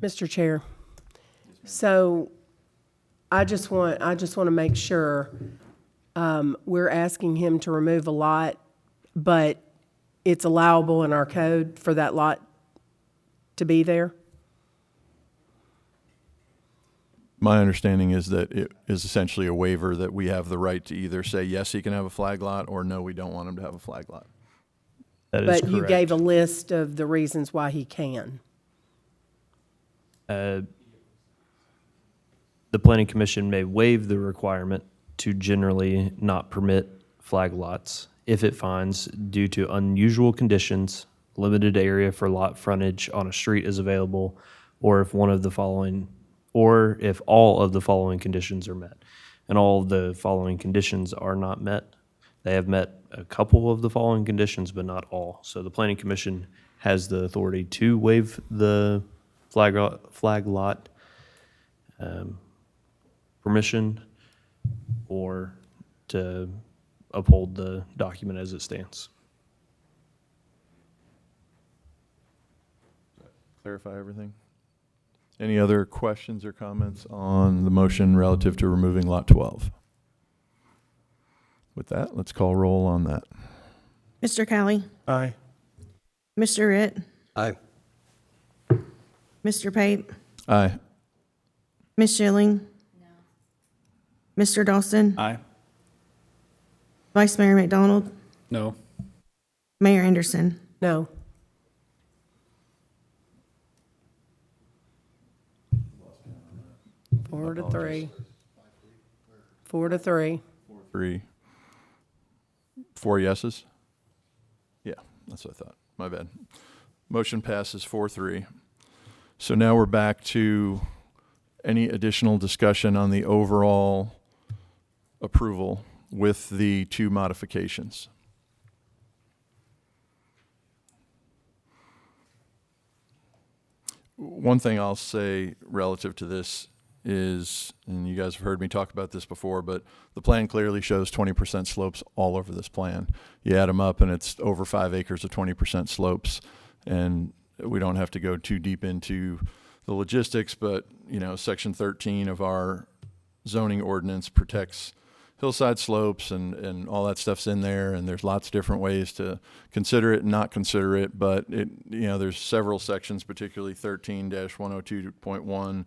L: Mr. Chair, So I just want to make sure, we're asking him to remove a lot, but it's allowable in our code for that lot to be there?
A: My understanding is that it is essentially a waiver that we have the right to either say, yes, he can have a flag lot, or no, we don't want him to have a flag lot.
E: That is
L: But
E: correct.
L: you gave a list of the reasons why he can.
E: The planning commission may waive the requirement to generally not permit flag lots if it finds, due to unusual conditions, limited area for lot frontage on a street is available, or if all of the following conditions are met. And all of the following conditions are not met. They have met a couple of the following conditions, but not all. So the planning commission has the authority to waive the flag lot permission, or to uphold the document as it stands.
A: Clarify everything? Any other questions or comments on the motion relative to removing lot 12? With that, let's call roll on that.
B: Mr. Kelly,
C: Aye.
B: Mr. Ritt,
I: Aye.
B: Mr. Pape,
A: Aye.
B: Ms. Schilling. Mr. Dawson,
D: Aye.
B: Vice Mayor McDonald,
J: No.
B: Mayor Anderson.
L: No. Four to three. 4-3.
A: 3. 4 yeses? Yeah, that's what I thought. My bad. Motion passes 4-3. So now we're back to any additional discussion on the overall approval with the 2 modifications. One thing I'll say relative to this is, and you guys have heard me talk about this before, but the plan clearly shows 20% slopes all over this plan. You add them up and it's over 5 acres of 20% slopes. And we don't have to go too deep into the logistics, but section 13 of our zoning ordinance protects hillside slopes, and all that stuff's in there, and there's lots of different ways to consider it and not consider it, but there's several sections, particularly 13-102.1,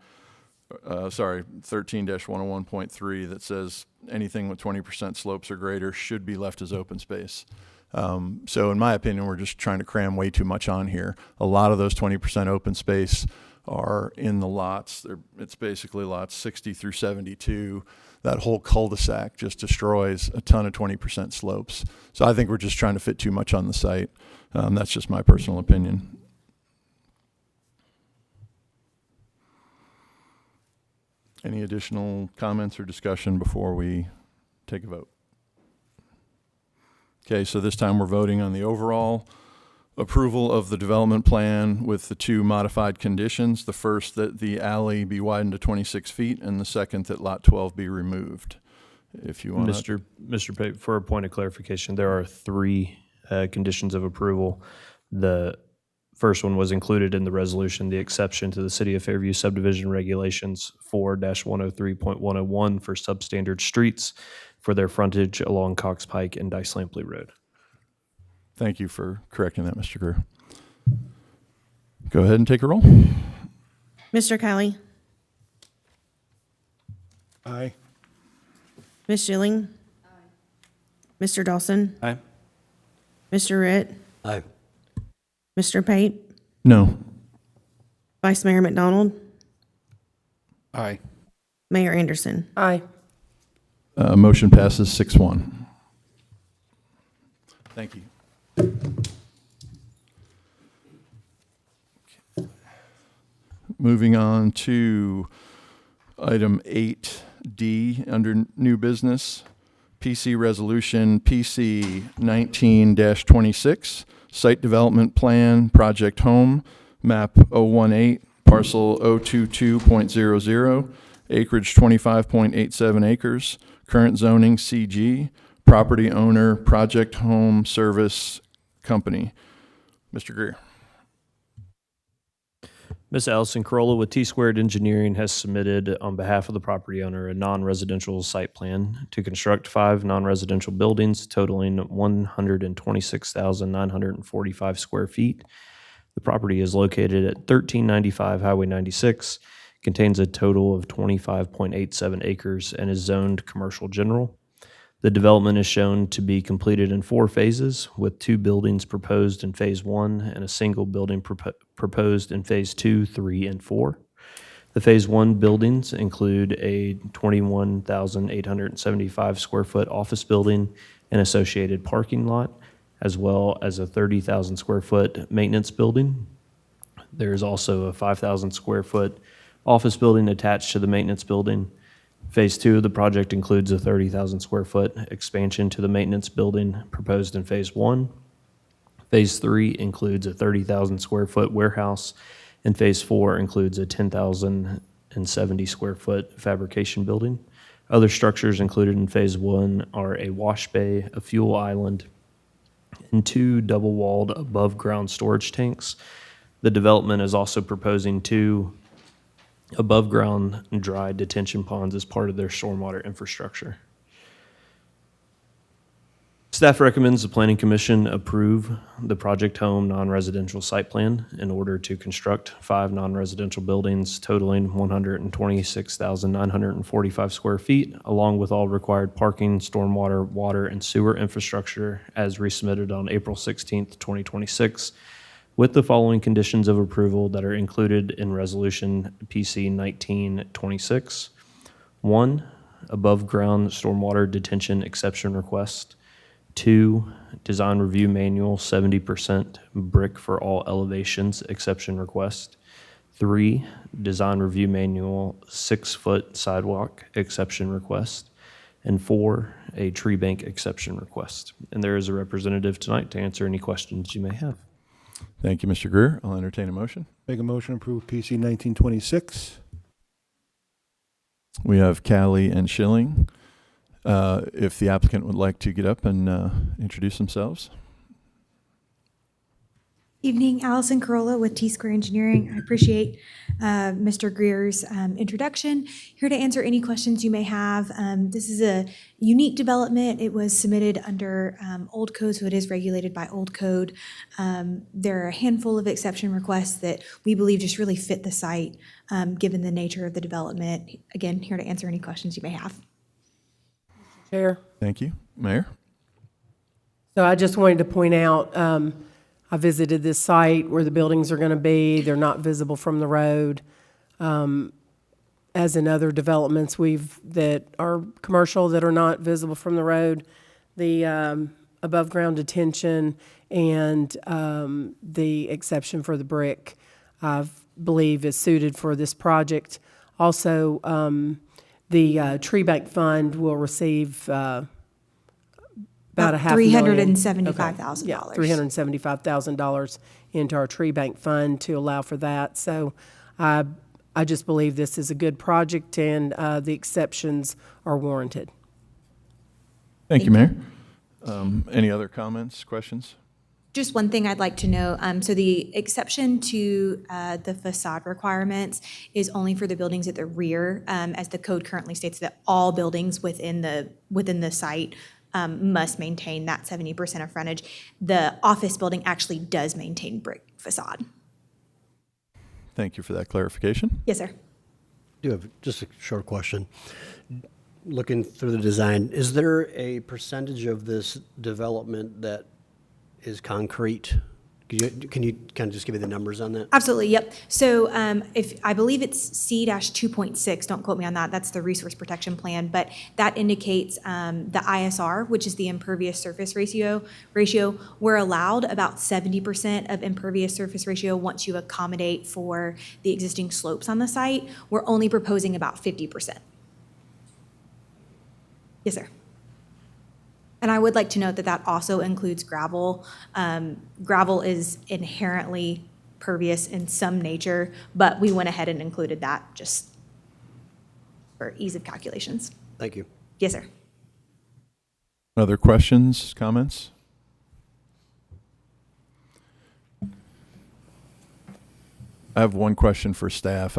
A: 13-101.3, that says anything with 20% slopes or greater should be left as open space. So in my opinion, we're just trying to cram way too much on here. A lot of those 20% open space are in the lots. It's basically lots 60 through 72. That whole cul-de-sac just destroys a ton of 20% slopes. So I think we're just trying to fit too much on the site. That's just my personal opinion. Any additional comments or discussion before we take a vote? Okay, so this time we're voting on the overall approval of the development plan with the 2 modified conditions. The first, that the alley be widened to 26 feet, and the second, that lot 12 be removed. If you want to.
E: Mr. Pape, for a point of clarification, there are 3 conditions of approval. The first one was included in the resolution, the exception to the City of Fairview subdivision regulations 4-103.101 for substandard streets for their frontage along Cox Pike and Dice Lampley Road.
A: Thank you for correcting that, Mr. Greer. Go ahead and take a roll.
B: Mr. Kelly,
C: Aye.
B: Ms. Schilling. Mr. Dawson,
D: Aye.
B: Mr. Ritt,
I: Aye.
B: Mr. Pape,
A: No.
B: Vice Mayor McDonald,
J: Aye.
B: Mayor Anderson.
L: Aye.
A: Motion passes 6-1. Thank you. Moving on to item 8D under new business, PC resolution PC 19-26, site development plan, project home, map 018, parcel 022.00, acreage 25.87 acres, current zoning CG, property owner, project home service company. Mr. Greer.
E: Ms. Allison Corolla with T Squared Engineering has submitted on behalf of the property owner a non-residential site plan to construct 5 non-residential buildings totaling 126,945 square feet. The property is located at 1395 Highway 96, contains a total of 25.87 acres, and is zoned commercial general. The development is shown to be completed in 4 phases, with 2 buildings proposed in Phase 1 and a single building proposed in Phase 2, 3, and 4. The Phase 1 buildings include a 21,875 square foot office building and associated parking lot, as well as a 30,000 square foot maintenance building. There is also a 5,000 square foot office building attached to the maintenance building. Phase 2 of the project includes a 30,000 square foot expansion to the maintenance building proposed in Phase 1. Phase 3 includes a 30,000 square foot warehouse, and Phase 4 includes a 10,070 square foot fabrication building. Other structures included in Phase 1 are a wash bay, a fuel island, and 2 double-walled above-ground storage tanks. The development is also proposing 2 above-ground dry detention ponds as part of their stormwater infrastructure. Staff recommends the Planning Commission approve the project home non-residential site plan in order to construct 5 non-residential buildings totaling 126,945 square feet, along with all required parking, stormwater, water, and sewer infrastructure as resubmitted on April 16th, 2026, with the following conditions of approval that are included in Resolution PC 1926. 1, above-ground stormwater detention exception request. 2, design review manual 70% brick for all elevations exception request. 3, design review manual 6-foot sidewalk exception request. And 4, a tree bank exception request. And there is a representative tonight to answer any questions you may have.
A: Thank you, Mr. Greer. I'll entertain a motion.
C: Make a motion to approve PC 1926.
A: We have Callie and Schilling. If the applicant would like to get up and introduce themselves.
G: Evening, Allison Corolla with T Square Engineering. I appreciate Mr. Greer's introduction. Here to answer any questions you may have. This is a unique development. It was submitted under old code, so it is regulated by old code. There are a handful of exception requests that we believe just really fit the site, given the nature of the development. Again, here to answer any questions you may have.
L: Chair.
A: Thank you. Mayor?
L: So I just wanted to point out, I visited this site where the buildings are going to be. They're not visible from the road. As in other developments that are commercial that are not visible from the road, the above-ground detention and the exception for the brick, I believe, is suited for this project. Also, the tree bank fund will receive about
G: $375,000.
L: Yeah, $375,000 into our tree bank fund to allow for that. So I just believe this is a good project and the exceptions are warranted.
A: Thank you, Mayor. Any other comments, questions?
G: Just one thing I'd like to know, so the exception to the facade requirements is only for the buildings at the rear, as the code currently states that all buildings within the site must maintain that 70% of frontage. The office building actually does maintain brick facade.
A: Thank you for that clarification.
G: Yes, sir.
I: I do have just a short question. Looking through the design, is there a percentage of this development that is concrete? Can you kind of just give me the numbers on that?
G: Absolutely, yep. So if I believe it's C-2.6, don't quote me on that, that's the resource protection plan, but that indicates the ISR, which is the impervious surface ratio. We're allowed about 70% of impervious surface ratio once you accommodate for the existing slopes on the site. We're only proposing about 50%. Yes, sir. And I would like to note that that also includes gravel. Gravel is inherently pervious in some nature, but we went ahead and included that just for ease of calculations.
I: Thank you.
G: Yes, sir.
A: Other questions, comments? I have one question for staff.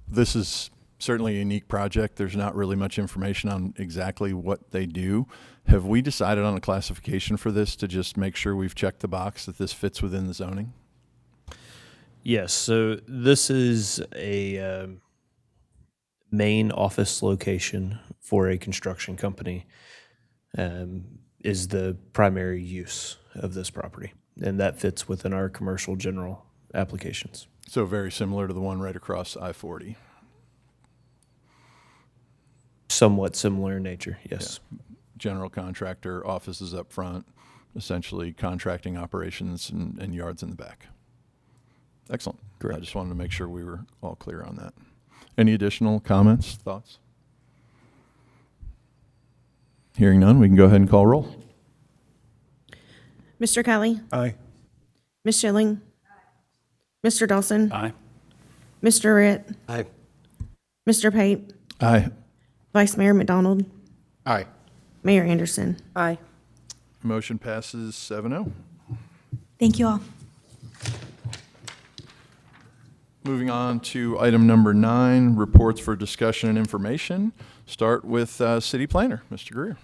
A: This is certainly a unique project. There's not really much information on exactly what they do. Have we decided on a classification for this to just make sure we've checked the box that this fits within the zoning?
E: Yes, so this is a main office location for a construction company, is the primary use of this property. And that fits within our commercial general applications.
A: So very similar to the one right across I-40.
E: Somewhat similar in nature, yes.
A: General contractor, offices up front, essentially contracting operations and yards in the back. Excellent.
E: Correct.
A: I just wanted to make sure we were all clear on that. Any additional comments, thoughts? Hearing none, we can go ahead and call roll.
B: Mr. Kelly,
C: Aye.
B: Ms. Schilling, Mr. Dawson,
D: Aye.
B: Mr. Ritt,
I: Aye.
B: Mr. Pate,
A: Aye.
B: Vice Mayor McDonald,
J: Aye.
B: Mayor Anderson.
L: Aye.
A: Motion passes 7-0.
G: Thank you all.
A: Moving on to item number 9, reports for discussion and information. Start with City Planner, Mr. Greer.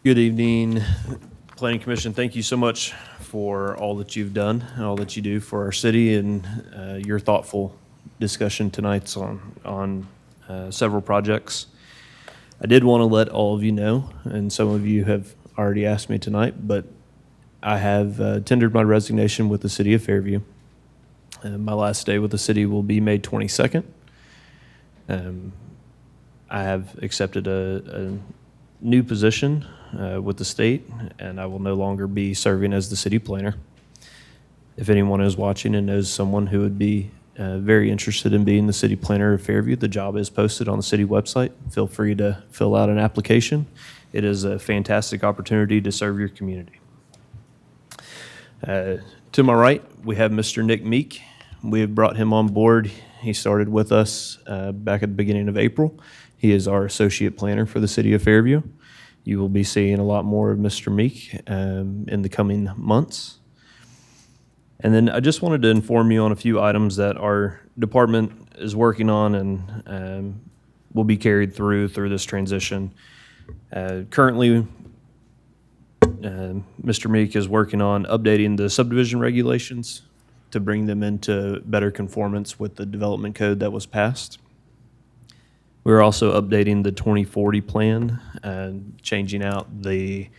E: Good evening, Planning Commission. Thank you so much for all that you've done and all that you do for our city and your thoughtful discussion tonight on several projects. I did want to let all of you know, and some of you have already asked me tonight, but I have tendered my resignation with the City of Fairview. My last day with the city will be May 22nd. I have accepted a new position with the state, and I will no longer be serving as the city planner. If anyone is watching and knows someone who would be very interested in being the city planner of Fairview, the job is posted on the city website. Feel free to fill out an application. It is a fantastic opportunity to serve your community. To my right, we have Mr. Nick Meek. We have brought him on board. He started with us back at the beginning of April. He is our associate planner for the city of Fairview. You will be seeing a lot more of Mr. Meek in the coming months. And then I just wanted to inform you on a few items that our department is working on and will be carried through this transition. Currently, Mr. Meek is working on updating the subdivision regulations to bring them into better conformance with the development code that was passed. We're also updating the 2040 plan and changing out the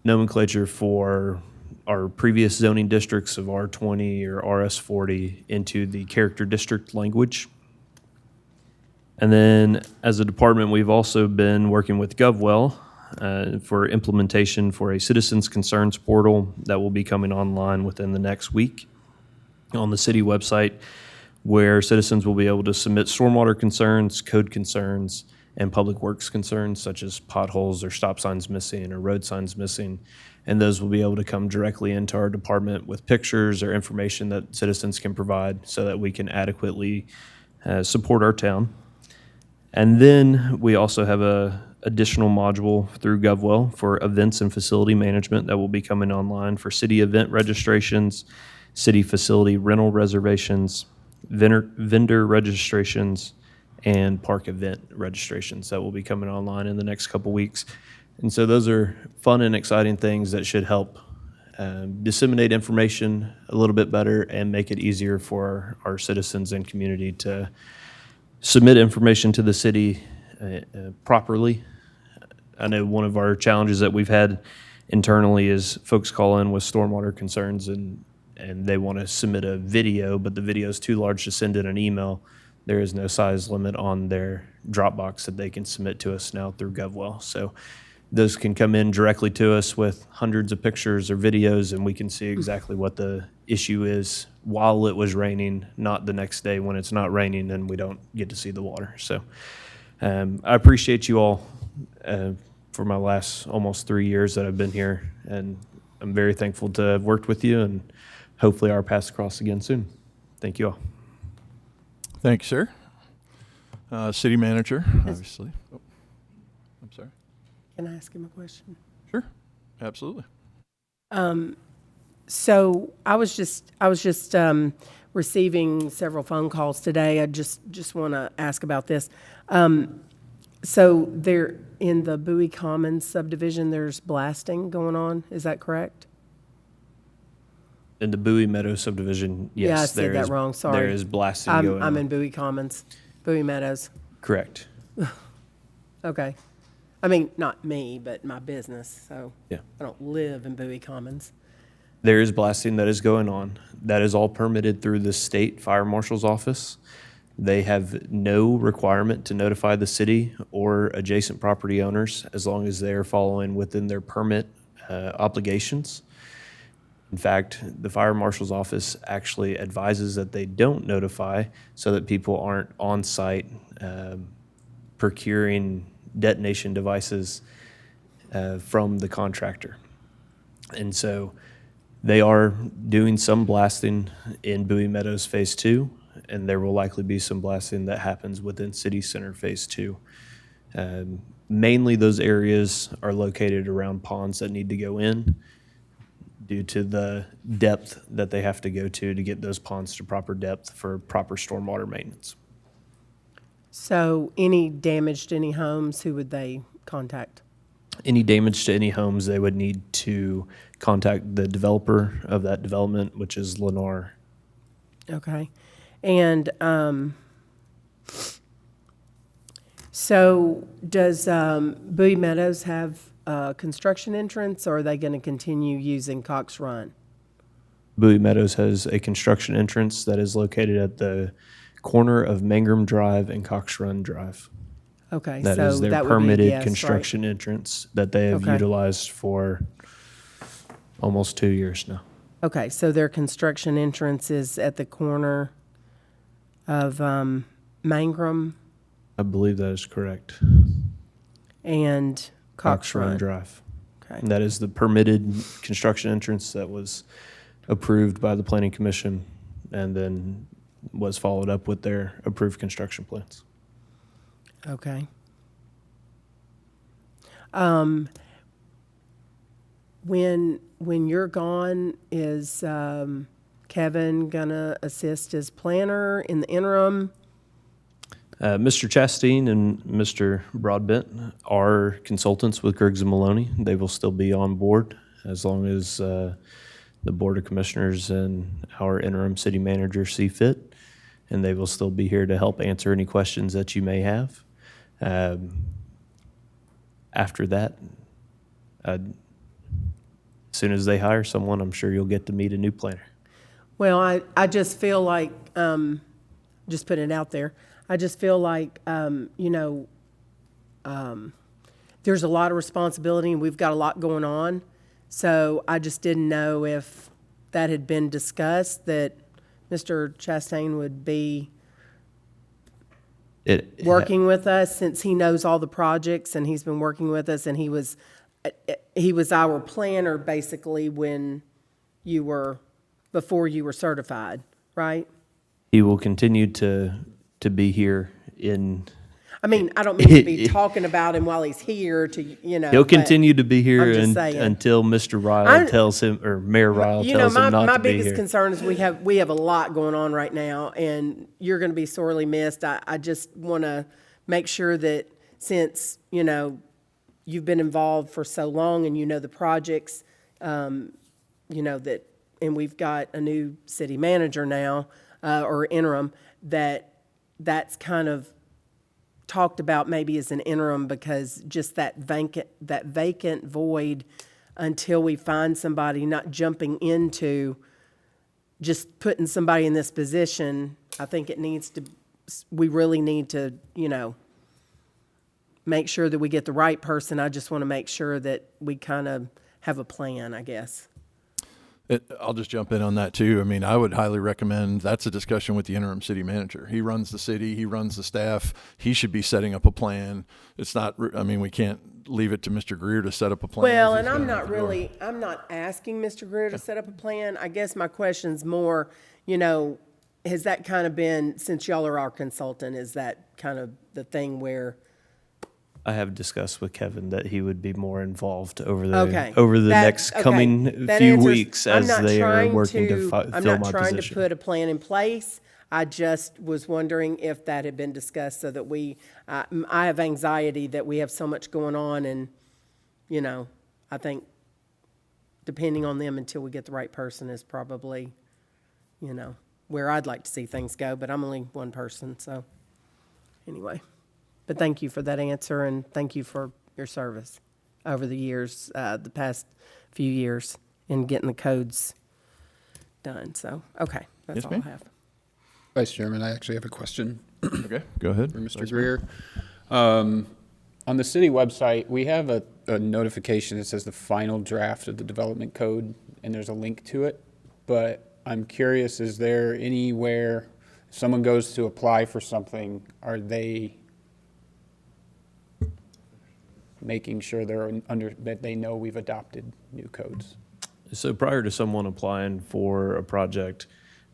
E: nomenclature for our previous zoning districts of R20 or RS40 into the character district language. And then as a department, we've also been working with GovWell for implementation for a citizens concerns portal that will be coming online within the next week on the city website, where citizens will be able to submit stormwater concerns, code concerns, and public works concerns such as potholes or stop signs missing or road signs missing. And those will be able to come directly into our department with pictures or information that citizens can provide so that we can adequately support our town. And then we also have a additional module through GovWell for events and facility management that will be coming online for city event registrations, city facility rental reservations, vendor registrations, and park event registrations that will be coming online in the next couple weeks. And so those are fun and exciting things that should help disseminate information a little bit better and make it easier for our citizens and community to submit information to the city properly. I know one of our challenges that we've had internally is folks call in with stormwater concerns and they want to submit a video, but the video is too large to send in an email. There is no size limit on their Dropbox that they can submit to us now through GovWell. So those can come in directly to us with hundreds of pictures or videos, and we can see exactly what the issue is while it was raining, not the next day when it's not raining and we don't get to see the water. So I appreciate you all for my last almost 3 years that I've been here, and I'm very thankful to have worked with you, and hopefully our paths cross again soon. Thank you all.
A: Thank you, sir. City manager, obviously. Oh, I'm sorry.
L: Can I ask him a question?
A: Sure, absolutely.
L: So I was just receiving several phone calls today. I just want to ask about this. So there, in the Bowie Commons subdivision, there's blasting going on, is that correct?
E: In the Bowie Meadow subdivision, yes.
L: Yeah, I said
E: there
L: that
E: is-
L: wrong, sorry.
E: There is blasting going on.
L: I'm in Bowie Commons, Bowie Meadows.
E: Correct.
L: Okay. I mean, not me, but my business, so.
E: Yeah.
L: I don't live in Bowie Commons.
E: There is blasting that is going on. That is all permitted through the state fire marshal's office. They have no requirement to notify the city or adjacent property owners as long as they are following within their permit obligations. In fact, the fire marshal's office actually advises that they don't notify so that people aren't on site procuring detonation devices from the contractor. And so they are doing some blasting in Bowie Meadows Phase 2, and there will likely be some blasting that happens within City Center Phase 2. Mainly those areas are located around ponds that need to go in due to the depth that they have to go to get those ponds to proper depth for proper stormwater maintenance.
L: So any damage to any homes, who would they contact?
E: Any damage to any homes, they would need to contact the developer of that development, which is Lennar.
L: Okay. And so does Bowie Meadows have a construction entrance, or are they going to continue using Cox Run?
E: Bowie Meadows has a construction entrance that is located at the corner of Mangrum Drive and Cox Run Drive.
L: Okay,
E: That
L: so
E: is their
L: that would be,
E: permitted
L: yes, right.
E: construction entrance that they have
L: Okay.
E: utilized for almost 2 years now.
L: Okay, so their construction entrance is at the corner of Mangrum
E: I believe that is correct.
L: and Cox Run.
E: Drive.
L: Okay.
E: And that is the permitted construction entrance that was approved by the Planning Commission and then was followed up with their approved construction plans.
L: Okay. When you're gone, is Kevin gonna assist as planner in the interim?
E: Mr. Chastain and Mr. Broadbent are consultants with Griggs and Maloney. They will still be on board as long as the Board of Commissioners and our interim city manager see fit, and they will still be here to help answer any questions that you may have. After that, as soon as they hire someone, I'm sure you'll get to meet a new planner.
L: Well, I just feel like, just putting it out there, I just feel like, there's a lot of responsibility and we've got a lot going on. So I just didn't know if that had been discussed, that Mr. Chastain would be working with us, since he knows all the projects and he's been working with us, and he was our planner basically before you were certified, right?
E: He will continue to be here in.
L: I mean, I don't mean to be talking about him while he's here
E: He'll
L: but
E: continue to be here
L: I'm just saying.
E: until Mr. Ryle tells him, or Mayor Ryle tells him not
L: my
E: to be
L: biggest
E: here.
L: concern is we have a lot going on right now, and you're going to be sorely missed. I just want to make sure that, since, you've been involved for so long and you know the projects, that, and we've got a new city manager now, or interim, that's kind of talked about maybe as an interim, because just that vacant void until we find somebody, not jumping into just putting somebody in this position. I think we really need to, make sure that we get the right person. I just want to make sure that we kind of have a plan, I guess.
A: I'll just jump in on that too. I mean, I would highly recommend, that's a discussion with the interim city manager. He runs the city, he runs the staff. He should be setting up a plan. It's not, I mean, we can't leave it to Mr. Greer to set up a plan.
L: Well,
A: if
L: and
A: he's
L: I'm
A: gonna
L: not
A: have to go.
L: really, I'm not asking Mr. Greer to set up a plan. I guess my question's more, has that kind of been, since y'all are our consultant, is that kind of the thing where,
E: I have discussed with Kevin that he would be more involved over
L: Okay.
E: the
L: That-
E: next
L: okay.
E: coming
L: That
E: few
L: answers-
E: weeks
L: I'm
E: as
L: not
E: they are
L: trying
E: working to
L: to- I'm
E: fill
L: not
E: my
L: trying to
E: position.
L: put a plan in place. I just was wondering if that had been discussed so that I have anxiety that we have so much going on and, I think depending on them until we get the right person is probably, where I'd like to see things go, but I'm only one person, so anyway. But thank you for that answer and thank you for your service over the years, the past few years in getting the codes done. So, okay, that's
A: Yes,
L: all I
A: ma'am.
L: have.
J: Vice Chairman, I actually have a question
A: Okay, go ahead.
J: for Mr.
A: Vice
J: Greer. On the city website, we have a notification that says the final draft of the development code, and there's a link to it. But I'm curious, is there anywhere, if someone goes to apply for something, are they making sure that they know we've adopted new codes?
E: So prior to someone applying for a project,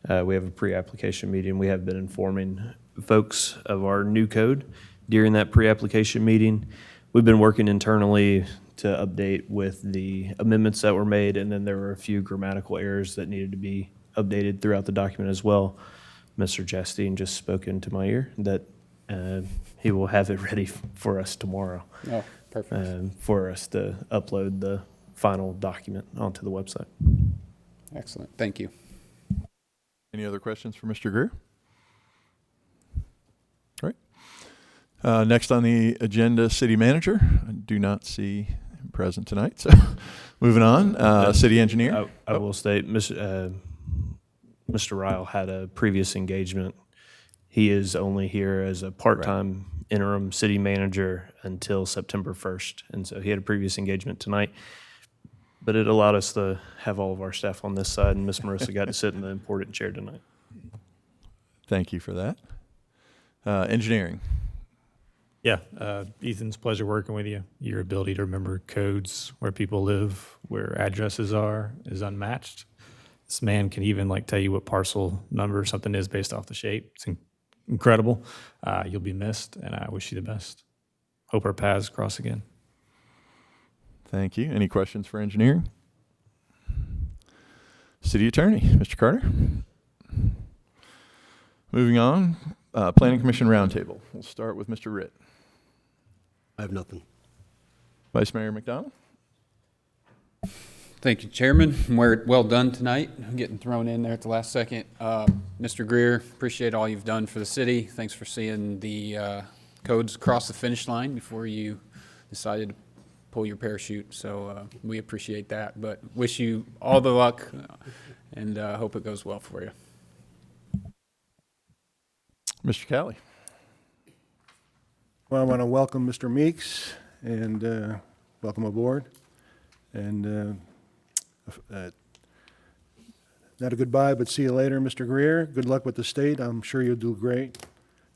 E: we have a pre-application meeting. We have been informing folks of our new code during that pre-application meeting. We've been working internally to update with the amendments that were made, and then there were a few grammatical errors that needed to be updated throughout the document as well. Mr. Justine just spoke into my ear that he will have it ready for us tomorrow.
J: Oh, perfect.
E: For us to upload the final document onto the website.
J: Excellent. Thank you.
A: Any other questions for Mr. Greer? All right. Next on the agenda, city manager. I do not see him present tonight, so moving on. City engineer.
E: I will state, Mr. Ryle had a previous engagement. He is only here as a part-time interim city manager until September 1st. And so he had a previous engagement tonight. But it allowed us to have all of our staff on this side, and Miss Marissa got to sit in the important chair tonight.
A: Thank you for that. Engineering.
M: Yeah, Ethan's pleasure working with you. Your ability to remember codes, where people live, where addresses are, is unmatched. This man can even tell you what parcel number something is based off the shape. It's incredible. You'll be missed, and I wish you the best. Hope our paths cross again.
A: Thank you. Any questions for engineering? City attorney, Mr. Carter. Moving on, planning commission roundtable. We'll start with Mr. Ritt.
I: I have nothing.
A: Vice Mayor McDonald.
J: Thank you, Chairman. Well done tonight, getting thrown in there at the last second. Mr. Greer, appreciate all you've done for the city. Thanks for seeing the codes cross the finish line before you decided to pull your parachute. So we appreciate that, but wish you all the luck and hope it goes well for you.
A: Mr. Kelly.
C: Well, I want to welcome Mr. Meeks and welcome aboard. And not a goodbye, but see you later, Mr. Greer. Good luck with the state. I'm sure you'll do great.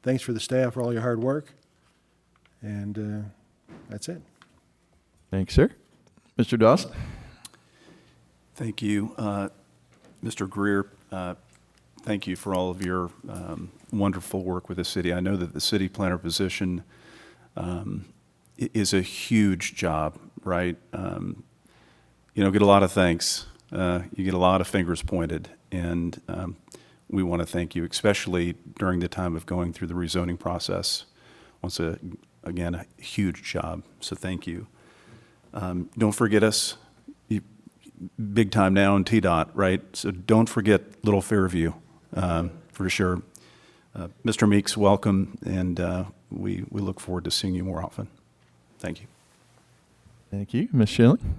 C: Thanks for the staff for all your hard work. And that's it.
A: Thanks, sir. Mr. Dawson.
D: Thank you. Mr. Greer, thank you for all of your wonderful work with the city. I know that the city planner position is a huge job, right? Get a lot of thanks. You get a lot of fingers pointed, and we want to thank you, especially during the time of going through the rezoning process. Again, a huge job, so thank you. Don't forget us. Big time now in TDOT, right? So don't forget Little Fairview, for sure. Mr. Meeks, welcome, and we look forward to seeing you more often. Thank you.
A: Thank you. Ms. Schilling.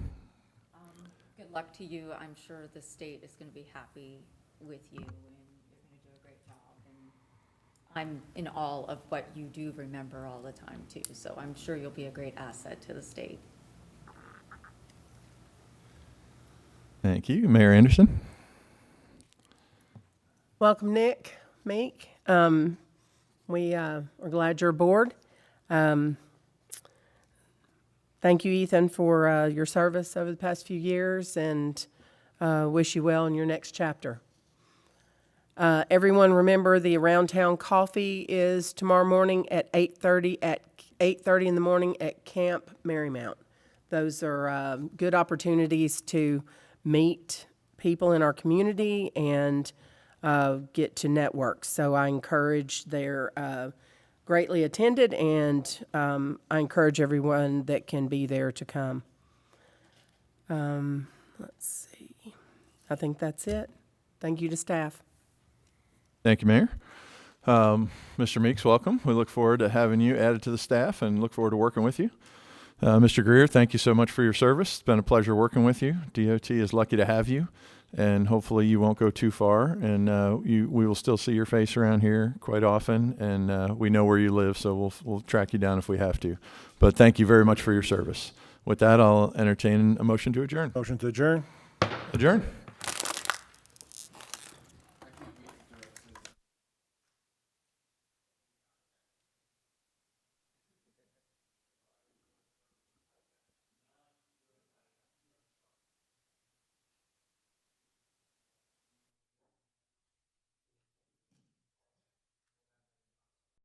N: Good luck to you. I'm sure the state is going to be happy with you, and you're going to do a great job. And I'm in awe of what you do remember all the time, too. So I'm sure you'll be a great asset to the state.
A: Thank you. Mayor Anderson.
L: Welcome, Nick, Meek. We are glad you're aboard. Thank you, Ethan, for your service over the past few years, and wish you well in your next chapter. Everyone remember the Around Town Coffee is tomorrow morning at 8:30 at 8:30 in the morning at Camp Marymount. Those are good opportunities to meet people in our community and get to network. So I encourage, they're greatly attended, and I encourage everyone that can be there to come. Let's see. I think that's it. Thank you to staff.
A: Thank you, Mayor. Mr. Meeks, welcome. We look forward to having you added to the staff and look forward to working with you. Mr. Greer, thank you so much for your service. It's been a pleasure working with you. DOT is lucky to have you, and hopefully you won't go too far, and we will still see your face around here quite often, and we know where you live, so we'll track you down if we have to. But thank you very much for your service. With that, I'll entertain a motion to adjourn.
C: Motion to adjourn?
A: Adjourn.